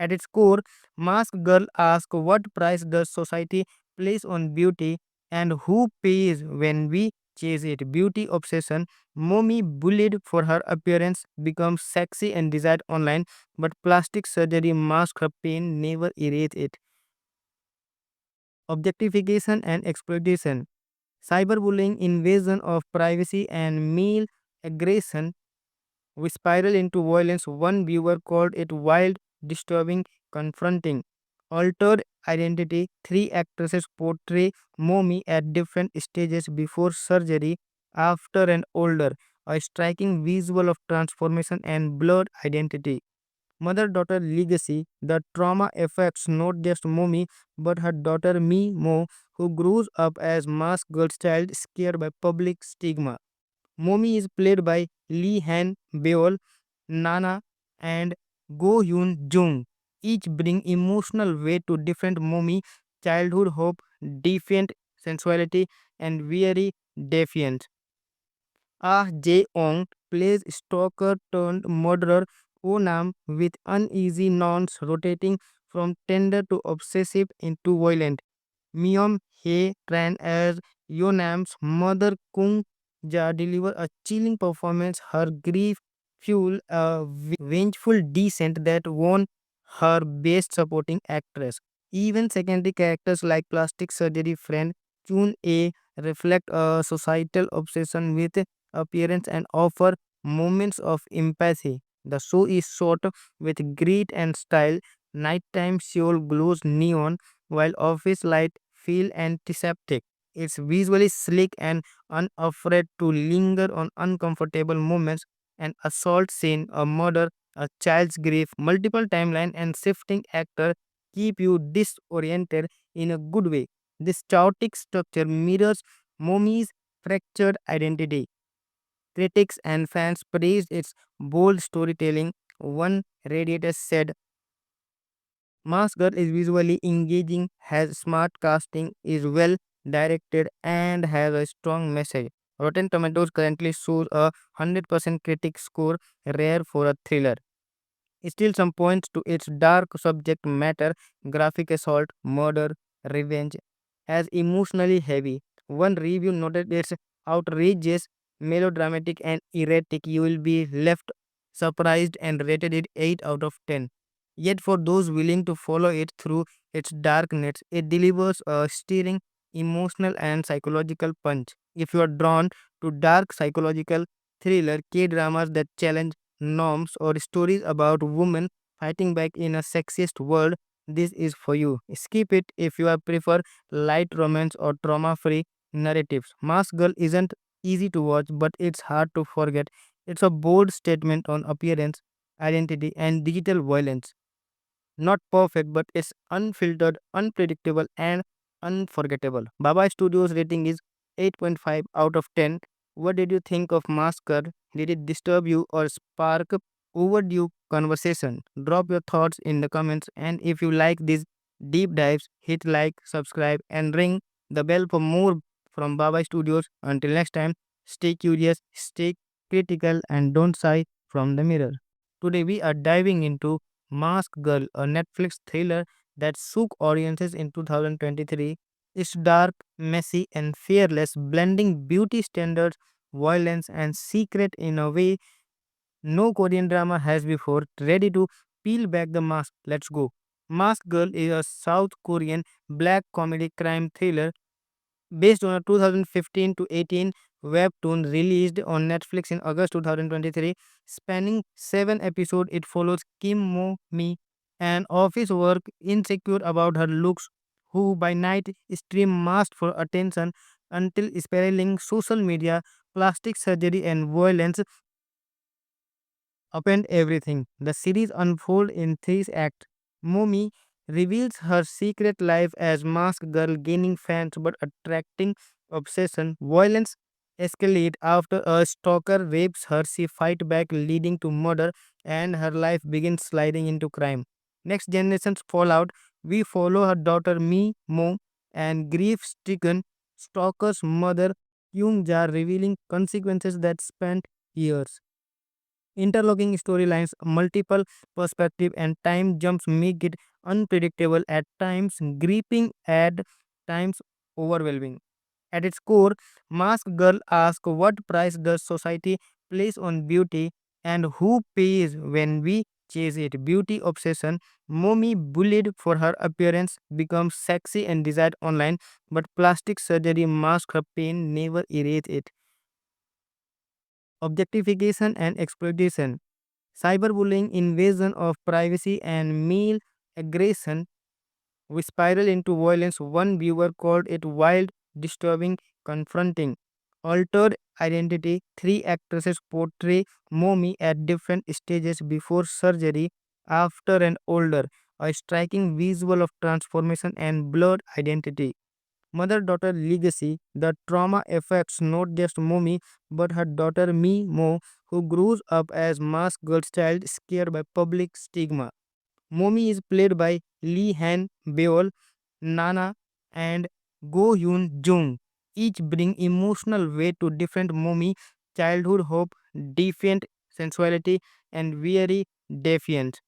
At its core, Mask Girl asks what price does society place on beauty and who pays when we chase it. Beauty obsession. Mommy, bullied for her appearance, becomes sexy and desired online, but plastic surgery masks her pain, never erase it. Objectification and exploitation. Cyberbullying, invasion of privacy, and male aggression we spiral into violence. One viewer called it wild, disturbing, confronting. Altered identity. Three actresses portray Momi at different stages before surgery, after, and older. A striking visual of transformation and blurred identity. Mother daughter legacy. The trauma affects not just Momi but her daughter Mi Mo, who grows up as masked girl's child, scared by public stigma. Momi is played by Lee Han Beol, Nana, and Go Hyun Jung. Each bring emotional weight to different Momi, childhood hope, defiant sensuality, and weary defiance. Ah Jae-ong plays stalker turned murderer Onam with uneasy nouns rotating from tender to obsessive into violent. Myung Hae Tran as Yonam's mother Kung Ja deliver a chilling performance. Her grief fuel a vengeful descent that won her best supporting actress. Even secondary characters like plastic surgery friend Chun A reflect a societal obsession with appearance and offer moments of empathy. The show is shot with grit and style. Nighttime Seoul glows neon while office light feel antiseptic. It's visually slick and unafraid to linger on uncomfortable moments. An assault scene, a murder, a child's grief, multiple timeline and shifting actor keep you disoriented in a good way. This chaotic structure mirrors Mommy's fractured identity. Critics and fans praised its bold storytelling. One Radiator said, Mask Girl is visually engaging, has smart casting, is well directed, and has a strong message. Rotten Tomatoes currently shows a 100% critic score, rare for a thriller. Still, some points to its dark subject matter, graphic assault, murder, revenge, as emotionally heavy. One review noted it's outrageous, melodramatic, and erratic. You will be left surprised and rated it 8 out of 10. Yet, for those willing to follow it through its darkness, it delivers a stirring, emotional, and psychological punch. If you are drawn to dark psychological thriller, K dramas that challenge norms, or stories about women fighting back in a sexist world, this is for you. Skip it if you prefer light romance or trauma free narratives. Mask Girl isn't easy to watch, but it's hard to forget. It's a bold statement on appearance, identity, and digital violence. Not perfect, but it's unfiltered, unpredictable, and unforgettable. Baba Studios rating is 8.5 out of 10. What did you think of Masker? Did it disturb you or spark overdue conversation? Drop your thoughts in the comments, and if you like these deep dives, hit like, subscribe, and ring the bell for more from Baba Studios. Until next time, stay curious, stay critical, and don't shy from the mirror. Today we are diving into Mask Girl, a Netflix thriller that shook audiences in 2023. It's dark, messy, and fearless, blending beauty standards, violence, and secret in a way no Korean drama has before. Ready to peel back the mask? Let's go. Mask Girl is a South Korean black comedy crime thriller based on a 2015 to 18 webtoon released on Netflix in August 2023. Spanning 7 episodes, it follows Kim Mo Mi, an office work insecure about her looks, who by night stream masked for attention until spiraling social media, plastic surgery, and violence upend everything. The series unfolds in three acts. Momi reveals her secret life as masked girl, gaining fans but attracting obsession. Violence escalates after a stalker rapes her. She fights back, leading to murder, and her life begins sliding into crime. Next generation's fallout. We follow her daughter Mi Mo and grief-stricken stalker's mother Kyung Ja, revealing consequences that span years. Interlocking storylines, multiple perspective, and time jumps make it unpredictable at times, gripping at times, overwhelming. At its core, Mask Girl asks what price does society place on beauty and who pays when we chase it. Beauty obsession. Momi, bullied for her appearance, becomes sexy and desired online, but plastic surgery masks her pain, never erase it. Objectification and exploitation. Cyberbullying, invasion of privacy, and male aggression we spiral into violence. One viewer called it wild, disturbing, confronting. Altered identity. Three actresses portray Momi at different stages before surgery, after, and older. A striking visual of transformation and blurred identity. Mother daughter legacy. The trauma affects not just Momi but her daughter Mi Mo, who grows up as masked girl child scared by public stigma. Momi is played by Lee Han Beol, Nana, and Go Hyun Jung. Each bring emotional weight to different Momi, childhood hope, defiant sensuality, and weary defiance.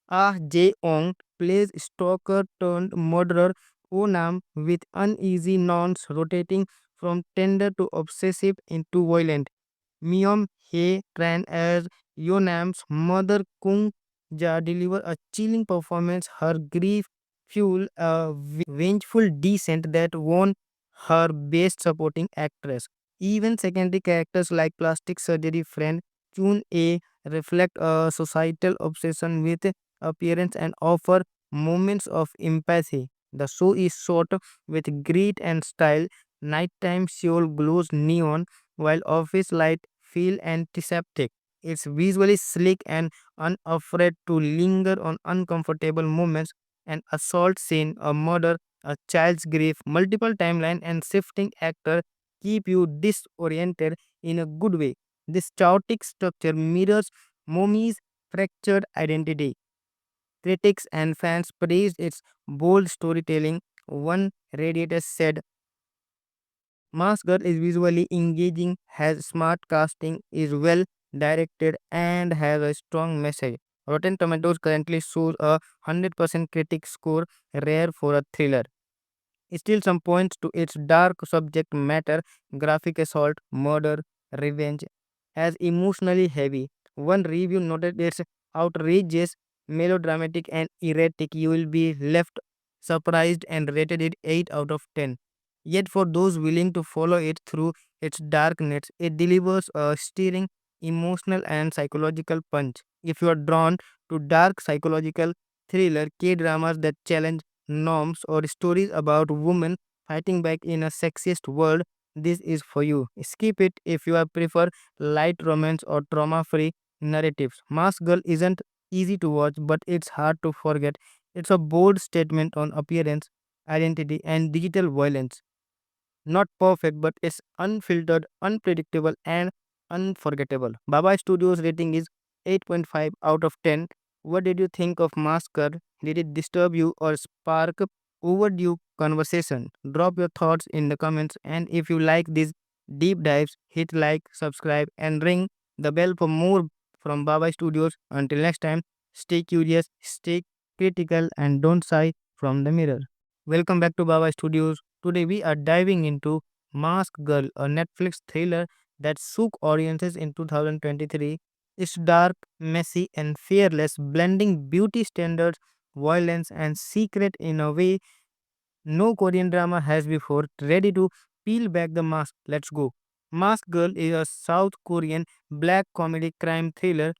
Ah Jae-ong plays stalker turned murderer Onam with uneasy nons rotating from tender to obsessive into violent. Myung Hae Tran as Yonam's mother Kung Ja deliver a chilling performance. Her grief fuel a vengeful descent that won her best supporting actress. Even secondary characters like plastic surgery friend Chun A reflect a societal obsession with appearance and offer moments of empathy. The show is shot with grit and style. Nighttime Seoul glows neon, while office light feel antiseptic. It's visually sleek and unafraid to linger on uncomfortable moments. An assault scene, a murder, a child's grief, multiple timeline and shifting actor keep you disoriented in a good way. This chaotic structure mirrors Momi's fractured identity. Critics and fans praised its bold storytelling. One Radiator said, Mask Girl is visually engaging, has smart casting, is well directed, and has a strong message. Rotten Tomatoes currently shows a 100% critic score, rare for a thriller. Still, some points to its dark subject matter, graphic assault, murder, revenge, as emotionally heavy. One review noted it's outrageous, melodramatic, and erratic. You will be left surprised and rated it 8 out of 10. Yet, for those willing to follow it through its darkness, it delivers a stirring emotional and psychological punch. If you are drawn to dark psychological thriller, K dramas that challenge norms, or stories about women fighting back in a sexist world, this is for you. Skip it if you prefer light romance or trauma free narratives. Mask Girl isn't easy to watch, but it's hard to forget. It's a bold statement on appearance, identity, and digital violence. Not perfect, but it's unfiltered, unpredictable, and unforgettable. Baba Studios rating is 8.5 out of 10. What did you think of Masker? Did it disturb you or spark overdue conversation? Drop your thoughts in the comments, and if you like these deep dives, hit like, subscribe, and ring the bell for more from Baba Studios. Until next time, stay curious, stay critical, and don't shy from the mirror. Welcome back to Baba Studios. Today we are diving into Mask Girl, a Netflix thriller that shook audiences in 2023. It's dark, messy, and fearless, blending beauty standards, violence, and secret in a way no Korean drama has before. Ready to peel back the mask? Let's go. Mask Girl is a South Korean black comedy crime thriller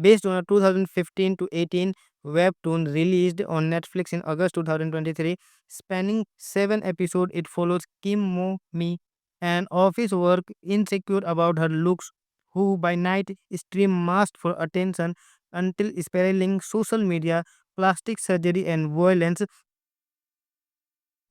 based on a 2015 to 18 webtoon released on Netflix in August 2023. Spanning 7 episodes, it follows Kim Mo Mi, an office work insecure about her looks, who by night stream masked for attention until spiraling social media, plastic surgery, and violence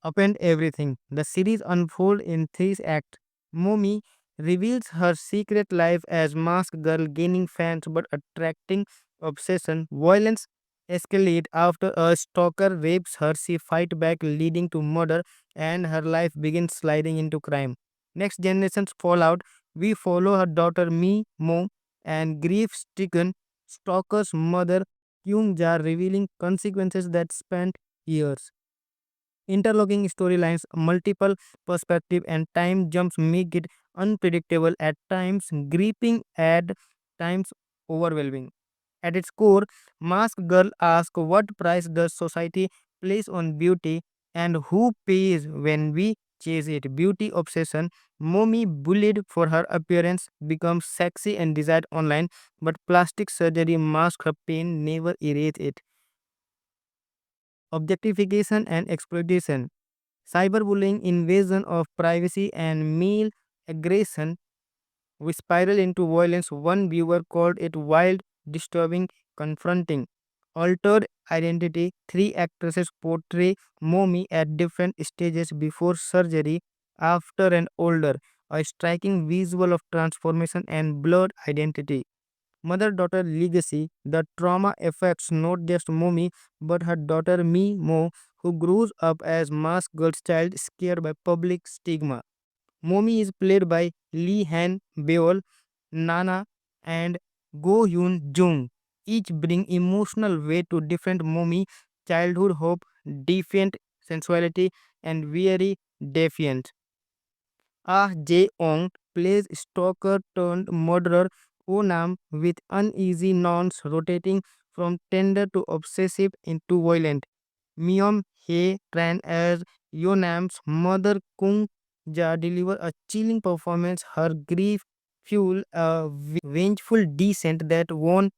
upend everything. The series unfolds in three acts. Momi reveals her secret life as masked girl, gaining fans but attracting obsession. Violence escalates after a stalker rapes her. She fights back, leading to murder, and her life begins sliding into crime. Next generation's fallout. We follow her daughter Mi Mo and grief-stricken stalker's mother Kyung Ja, revealing consequences that span years. Interlocking storylines, multiple perspectives, and time jumps make it unpredictable at times, gripping at times, overwhelming. At its core, Masked Girl asks what price does society place on beauty and who pays when we chase it. Beauty obsession. Momi, bullied for her appearance, becomes sexy and desired online, but plastic surgery masks her pain, never erase it. Objectification and exploitation. Cyberbullying, invasion of privacy, and male aggression we spiral into violence. One viewer called it wild, disturbing, confronting. Altered identity. Three actresses portray Momi at different stages before surgery, after, and older. A striking visual of transformation and blurred identity. Mother daughter legacy. The trauma affects not just Momi but her daughter Mi Mo, who grows up as masked girl's child, scared by public stigma. Momi is played by Lee Han Beol, Nana, and Go Hyun Jung. Each bring emotional weight to different Momi, childhood hope, defiant sensuality, and very defiant. Ah Jae-ong plays stalker turned murderer Onam with uneasy nons rotating from tender to obsessive into violent. Myung Hae Tran as Yonam's mother Kung Ja deliver a chilling performance. Her grief fuel a vengeful descent that won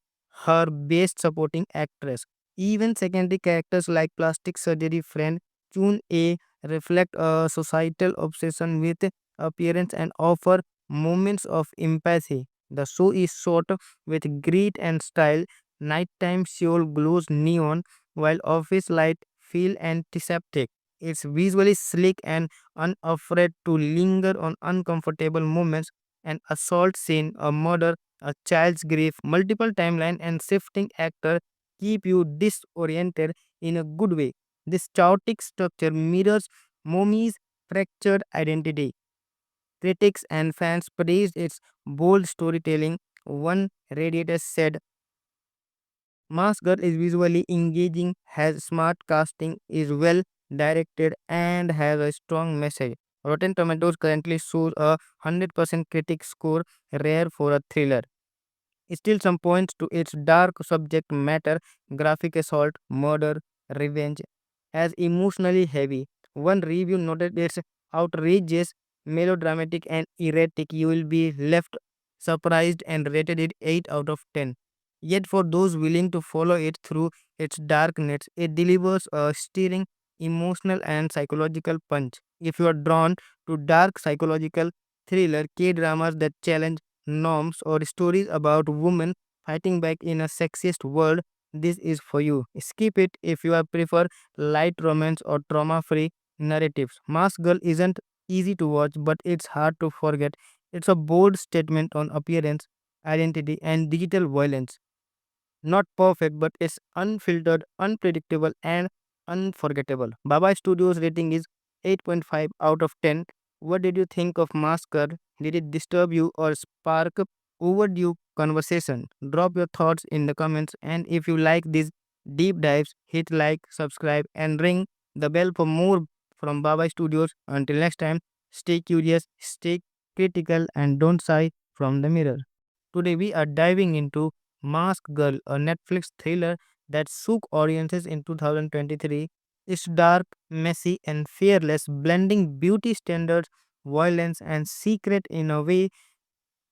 her best supporting actress. Even secondary characters like plastic surgery friend Chun A reflect a societal obsession with appearance and offer moments of empathy. The show is shot with grit and style. Nighttime Seoul glows neon, while office light feel antiseptic. It's visually slick and unafraid to linger on uncomfortable moments. An assault scene, a murder, a child's grief, multiple timeline, and shifting actor keep you disoriented in a good way. This chaotic structure mirrors Momi's fractured identity. Critics and fans praised its bold storytelling. One Radiator said, Mask Girl is visually engaging, has smart casting, is well directed, and has a strong message. Rotten Tomatoes currently shows a 100% critic score, rare for a thriller. Still, some points to its dark subject matter, graphic assault, murder, revenge, as emotionally heavy. One review noted it's outrageous, melodramatic, and erratic. You will be left surprised and rated it 8 out of 10. Yet, for those willing to follow it through its darkness, it delivers a stirring emotional and psychological punch. If you are drawn to dark psychological thriller, K dramas that challenge norms, or stories about women fighting back in a sexist world, this is for you. Skip it if you prefer light romance or trauma free narratives. Mask Girl isn't easy to watch, but it's hard to forget. It's a bold statement on appearance, identity, and digital violence. Not perfect, but it's unfiltered, unpredictable, and unforgettable. Baba Studios rating is 8.5 out of 10. What did you think of Masker? Did it disturb you or spark overdue conversation? Drop your thoughts in the comments, and if you like these deep dives, hit like, subscribe, and ring the bell for more from Baba Studios. Until next time, stay curious, stay critical, and don't shy from the mirror. Today we are diving into Mask Girl, a Netflix thriller that shook audiences in 2023. It's dark, messy, and fearless, blending beauty standards, violence, and secret in a way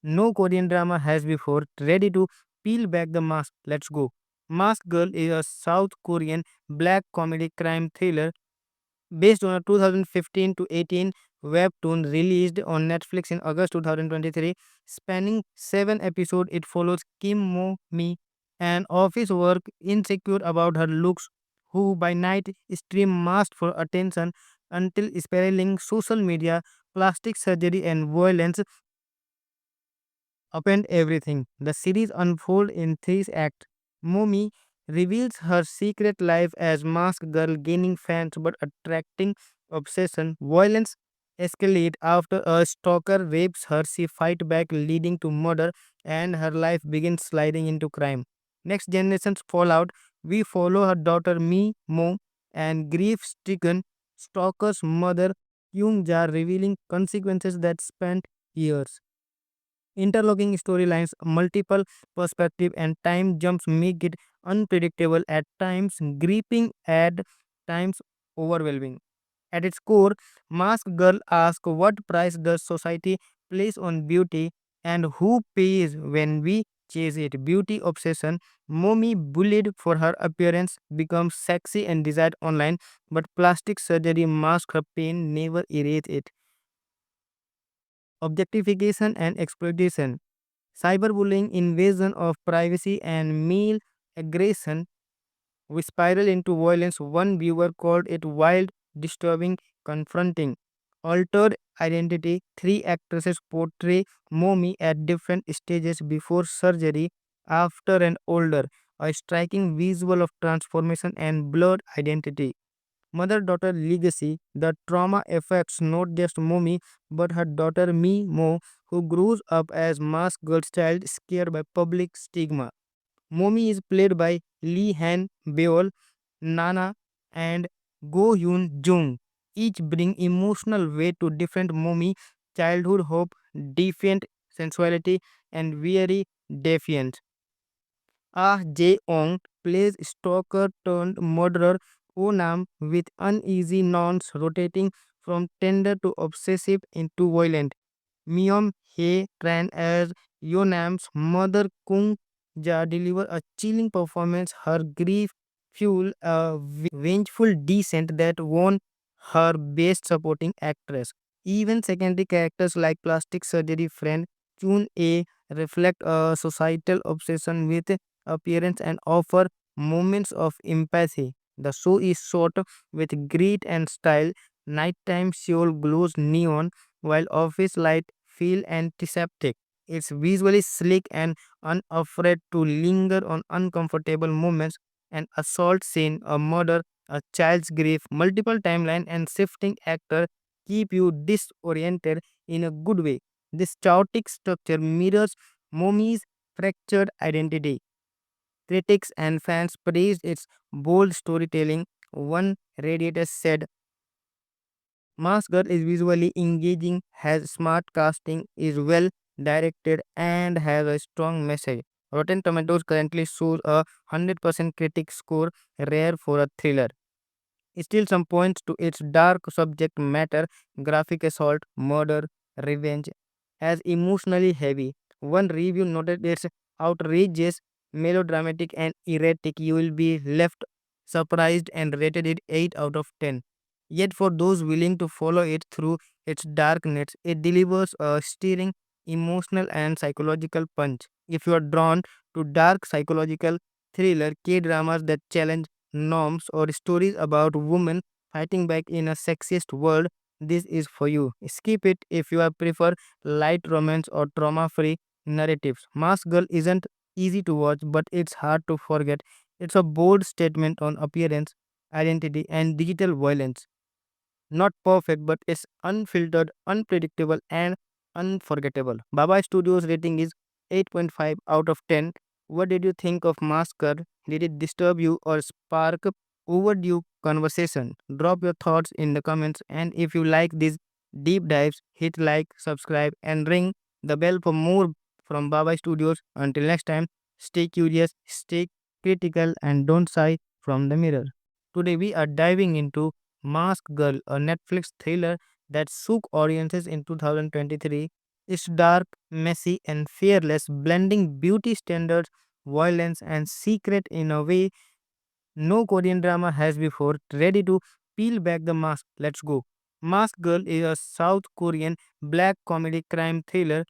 no Korean drama has before. Ready to peel back the mask? Let's go. Mask Girl is a South Korean black comedy crime thriller based on a 2015 to 18 webtoon released on Netflix in August 2023. Spanning 7 episodes, it follows Kim Mo Mi, an office work insecure about her looks, who by night stream masked for attention until spiraling social media, plastic surgery, and violence upend everything. The series unfolds in three acts. Momi reveals her secret life as masked girl, gaining fans but attracting obsession. Violence escalates after a stalker rapes her. She fights back, leading to murder, and her life begins sliding into crime. Next generation's fallout. We follow her daughter Mi Mo and grief-stricken stalker's mother Kyung Ja, revealing consequences that span years. Interlocking storylines, multiple perspectives, and time jumps make it unpredictable at times, gripping at times, overwhelming. At its core, Mask Girl asks what price does society place on beauty and who pays when we chase it. Beauty obsession. Momi, bullied for her appearance, becomes sexy and desired online, but plastic surgery masks her pain, never erase it. Objectification and exploitation. Cyberbullying, invasion of privacy, and male aggression we spiral into violence. One viewer called it wild, disturbing, confronting. Altered identity. Three actresses portray Momi at different stages before surgery, after, and older. A striking visual of transformation and blurred identity. Mother daughter legacy. The trauma affects not just Momi but her daughter Mi Mo, who grows up as masked girl's child, scared by public stigma. Momi is played by Lee Han Beol, Nana, and Go Hyun Jung. Each bring emotional weight to different Momi, childhood hope, defiant sensuality, and weary defiance. Ah Jae-ong plays stalker turned murderer Onam with uneasy nons rotating from tender to obsessive into violent. Myung Hae Tran as Yonam's mother Kung Ja deliver a chilling performance. Her grief fuel a vengeful descent that won her best supporting actress. Even secondary characters like plastic surgery friend Chun A reflect a societal obsession with appearance and offer moments of empathy. The show is shot with grit and style. Nighttime Seoul glows neon, while office light feel antiseptic. It's visually slick and unafraid to linger on uncomfortable moments. An assault scene, a murder, a child's grief, multiple timeline, and shifting actor keep you disoriented in a good way. This chaotic structure mirrors Momi's fractured identity. Critics and fans praised its bold storytelling. One Radiator said, Mask Girl is visually engaging, has smart casting, is well directed, and has a strong message. Rotten Tomatoes currently shows a 100% critic score, rare for a thriller. Still, some points to its dark subject matter, graphic assault, murder, revenge, as emotionally heavy. One review noted it's outrageous, melodramatic, and erratic. You will be left surprised and rated it 8 out of 10. Yet, for those willing to follow it through its darkness, it delivers a stirring, emotional, and psychological punch. If you are drawn to dark psychological thriller, K dramas that challenge norms, or stories about women fighting back in a sexist world, this is for you. Skip it if you prefer light romance or trauma free narratives. Mask Girl isn't easy to watch, but it's hard to forget. It's a bold statement on appearance, identity, and digital violence. Not perfect, but it's unfiltered, unpredictable, and unforgettable. Baba Studios rating is 8.5 out of 10. What did you think of Masker? Did it disturb you or spark overdue conversation? Drop your thoughts in the comments, and if you like these deep dives, hit like, subscribe, and ring the bell for more from Baba Studios. Until next time, stay curious, stay critical, and don't shy from the mirror. Today we are diving into Mask Girl, a Netflix thriller that shook audiences in 2023. It's dark, messy, and fearless, blending beauty standards, violence, and secret in a way no Korean drama has before. Ready to peel back the mask? Let's go. Mask Girl is a South Korean black comedy crime thriller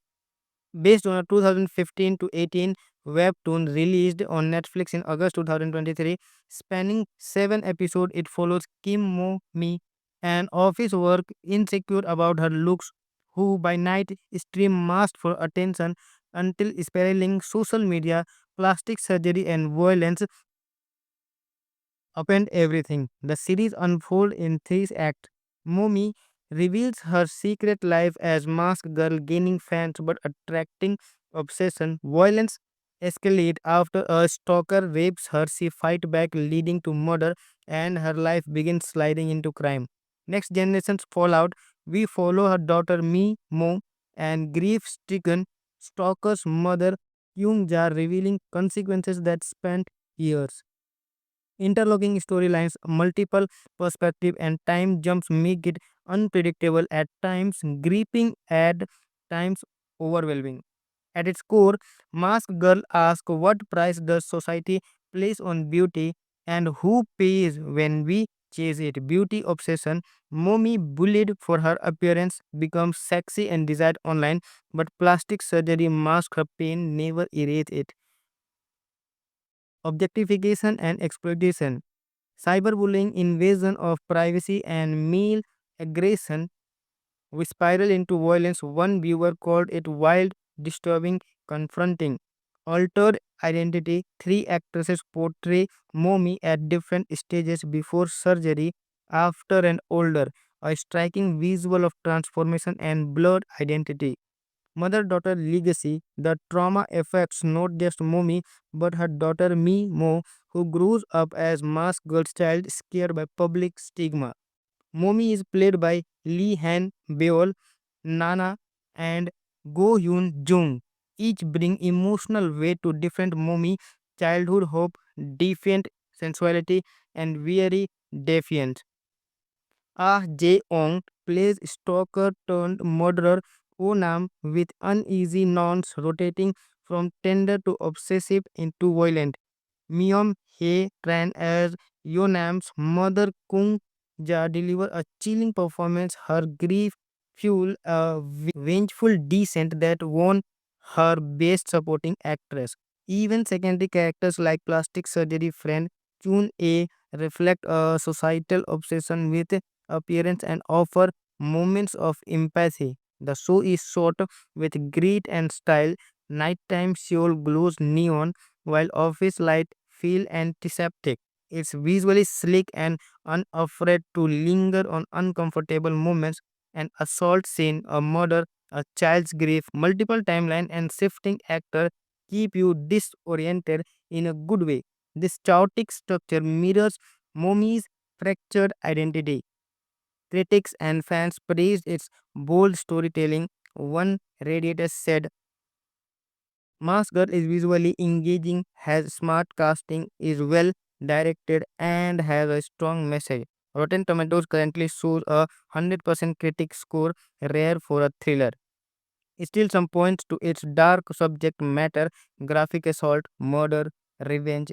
based on a 2015 to 18 webtoon released on Netflix in August 2023. Spanning 7 episodes, it follows Kim Mo Mi, an office work insecure about her looks, who by night stream masked for attention until spiraling social media, plastic surgery, and violence upend everything. The series unfolds in three acts. Momi reveals her secret life as masked girl, gaining fans but attracting obsession. Violence escalates after a stalker rapes her. She fights back, leading to murder, and her life begins sliding into crime. Next generation's fallout. We follow her daughter Mi Mo and grief-stricken stalker's mother Kyung Ja, revealing consequences that span years. Interlocking storylines, multiple perspective, and time jumps make it unpredictable at times, gripping at times, overwhelming. At its core, Mask Girl asks what price does society place on beauty and who pays when we chase it. Beauty obsession. Mommy, bullied for her appearance, becomes sexy and desired online, but plastic surgery masks her pain, never erase it. Objectification and exploitation. Cyberbullying, invasion of privacy, and male aggression we spiral into violence. One viewer called it wild, disturbing, confronting. Altered identity. Three actresses portray Momi at different stages before surgery, after, and older. A striking visual of transformation and blurred identity. Mother daughter legacy. The trauma affects not just Momi but her daughter Mi Mo, who grows up as masked girl's child scared by public stigma. Momi is played by Lee Han Beol, Nana, and Go Yoon Jung. Each bring emotional weight to different Momi, childhood hope, defiant sensuality, and very defiant. Ah Jae-ong plays stalker turned murderer Onam with uneasy nons rotating from tender to obsessive into violent. Myung Hae Tran as Yonam's mother Kung Ja deliver a chilling performance. Her grief fuel a vengeful descent that won her Best Supporting Actress. Even secondary characters like plastic surgery friend Chun A reflect a societal obsession with appearance and offer moments of empathy. The show is shot with grit and style. Nighttime Seoul glows neon, while office light feel antiseptic. It's visually sleek and unafraid to linger on uncomfortable moments. An assault scene, a murder, a child's grief, multiple timeline, and shifting actor keep you disoriented in a good way. This chaotic structure mirrors Momi's fractured identity. Critics and fans praised its bold storytelling. One Radiator said, Mask Girl is visually engaging, has smart casting, is well directed, and has a strong message. Rotten Tomatoes currently shows a 100% critic score, rare for a thriller. Still, some points to its dark subject matter, graphic assault, murder, revenge,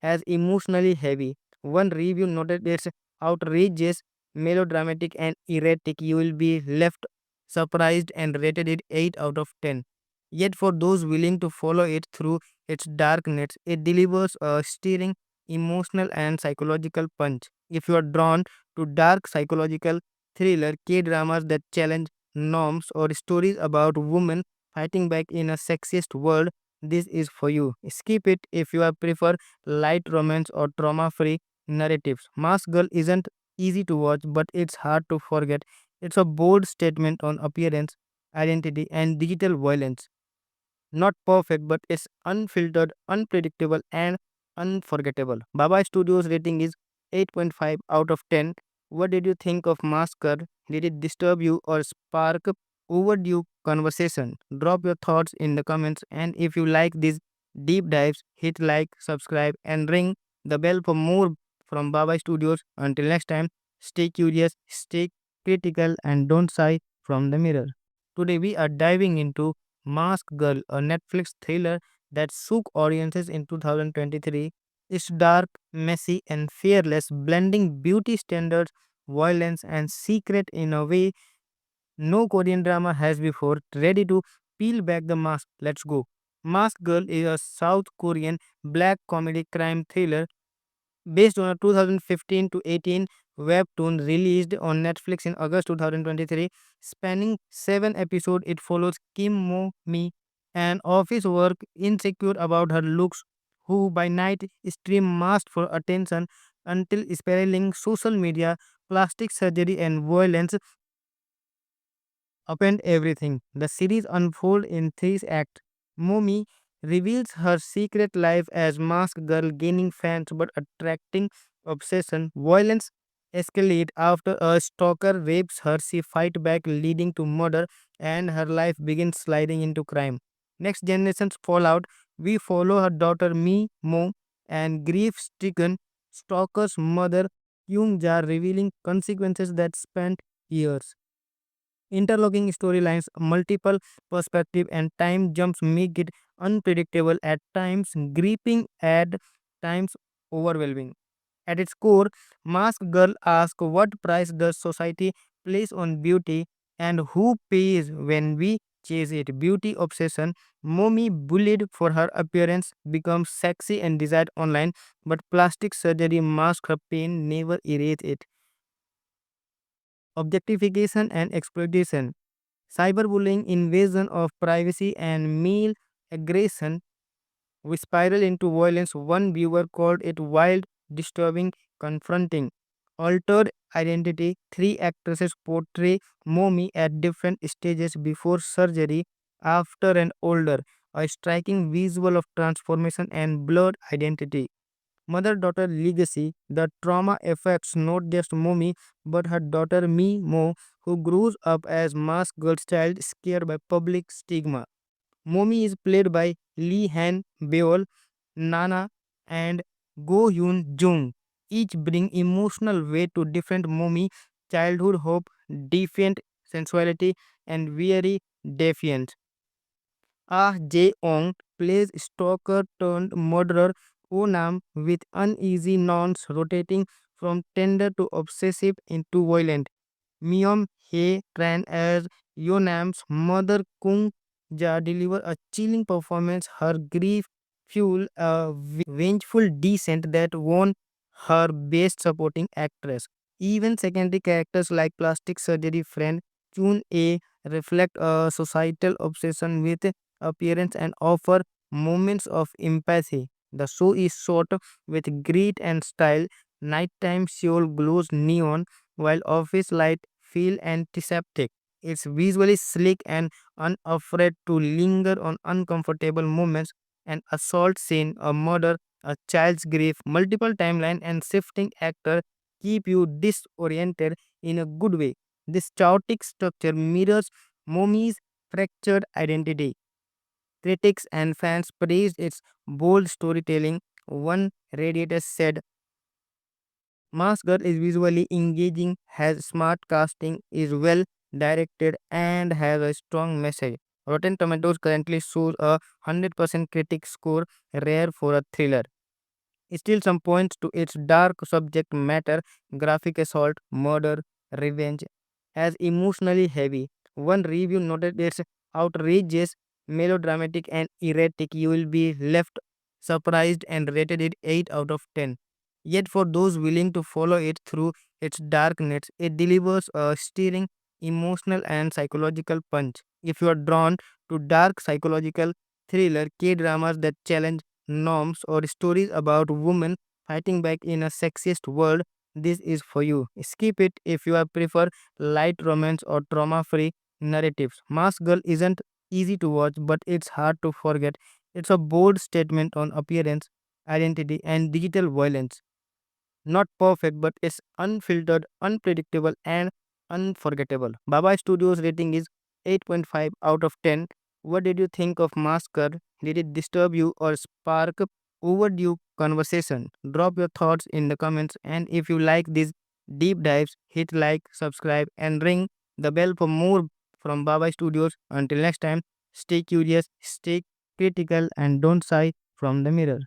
as emotionally heavy. One review noted it's outrageous, melodramatic, and erratic. You will be left surprised and rated it 8 out of 10. Yet, for those willing to follow it through its darkness, it delivers a stirring emotional and psychological punch. If you are drawn to dark psychological thriller, K dramas that challenge norms, or stories about women fighting back in a sexist world, this is for you. Skip it if you prefer light romance or trauma free narratives. Mask Girl isn't easy to watch, but it's hard to forget. It's a bold statement on appearance, identity, and digital violence. Not perfect, but it's unfiltered, unpredictable, and unforgettable. Baba Studios rating is 8.5 out of 10. What did you think of Masker? Did it disturb you or spark overdue conversation? Drop your thoughts in the comments, and if you like these deep dives, hit like, subscribe, and ring the bell for more from Baba Studios. Until next time, stay curious, stay critical, and don't shy from the mirror. Today we are diving into Mask Girl, a Netflix thriller that shook audiences in 2023. It's dark, messy, and fearless, blending beauty standards, violence, and secret in a way no Korean drama has before. Ready to peel back the mask? Let's go. Mask Girl is a South Korean black comedy crime thriller based on a 2015 to 18 webtoon released on Netflix in August 2023. Spanning 7 episodes, it follows Kim Mo Mi, an office work insecure about her looks, who by night stream masked for attention until spiraling social media, plastic surgery, and violence upend everything. The series unfolds in three acts. Momi reveals her secret life as masked girl, gaining fans but attracting obsession. Violence escalates after a stalker rapes her. She fights back, leading to murder, and her life begins sliding into crime. Next generation's fallout. We follow her daughter Mi Mo and grief-stricken stalker's mother Kyung Ja, revealing consequences that span years. Interlocking storylines, multiple perspectives, and time jumps make it unpredictable at times, gripping at times, overwhelming. At its core, Mask Girl asks what price does society place on beauty and who pays when we chase it. Beauty obsession. Momi, bullied for her appearance, becomes sexy and desired online, but plastic surgery masks her pain, never erase it. Objectification and exploitation. Cyberbullying, invasion of privacy, and male aggression we spiral into violence. One viewer called it wild, disturbing, confronting. Altered identity. Three actresses portray Momi at different stages before surgery, after, and older. A striking visual of transformation and blurred identity. Mother daughter legacy. The trauma affects not just Momi but her daughter Mi Mo, who grows up as masked girl child scared by public stigma. Momi is played by Lee Han Beol, Nana, and Go Hyun Jung. Each bring emotional weight to different Momi, childhood hope, defiant sensuality, and weary defiance. Ah Jae-ong plays stalker turned murderer Onam with uneasy nonce rotating from tender to obsessive into violent. Myung Hae Tran as Yeonam's mother Kung Ja deliver a chilling performance. Her grief fuel a vengeful descent that won her Best Supporting Actress. Even secondary characters like plastic surgery friend Chun A reflect a societal obsession with appearance and offer moments of empathy. The show is shot with grit and style. Nighttime Seoul glows neon while office light feel antiseptic. It's visually slick and unafraid to linger on uncomfortable moments. An assault scene, a murder, a child's grief, multiple timeline and shifting actor keep you disoriented in a good way. This chaotic structure mirrors Mommy's fractured identity. Critics and fans praised its bold storytelling. One Radiator said, Mask is visually engaging, has smart casting, is well directed, and has a strong message. Rotten Tomatoes currently shows a 100% critic score, rare for a thriller. Still, some points to its dark subject matter, graphic assault, murder, revenge, as emotionally heavy. One review noted it's outrageous, melodramatic, and erratic. You will be left surprised and rated it 8 out of 10. Yet, for those willing to follow it through its darkness, it delivers a stirring emotional and psychological punch. If you are drawn to dark psychological thriller, K dramas that challenge norms, or stories about women fighting back in a sexist world, this is for you. Skip it if you prefer light romance or trauma free narratives. Mask Girl isn't easy to watch, but it's hard to forget. It's a bold statement on appearance, identity, and digital violence. Not perfect, but it's unfiltered, unpredictable, and unforgettable. Baba Studios rating is 8.5 out of 10. What did you think of Masker? Did it disturb you or spark overdue conversation? Drop your thoughts in the comments, and if you like these deep dives, hit like, subscribe, and ring the bell for more from Baba Studios. Until next time, stay curious, stay critical, and don't shy from the mirror.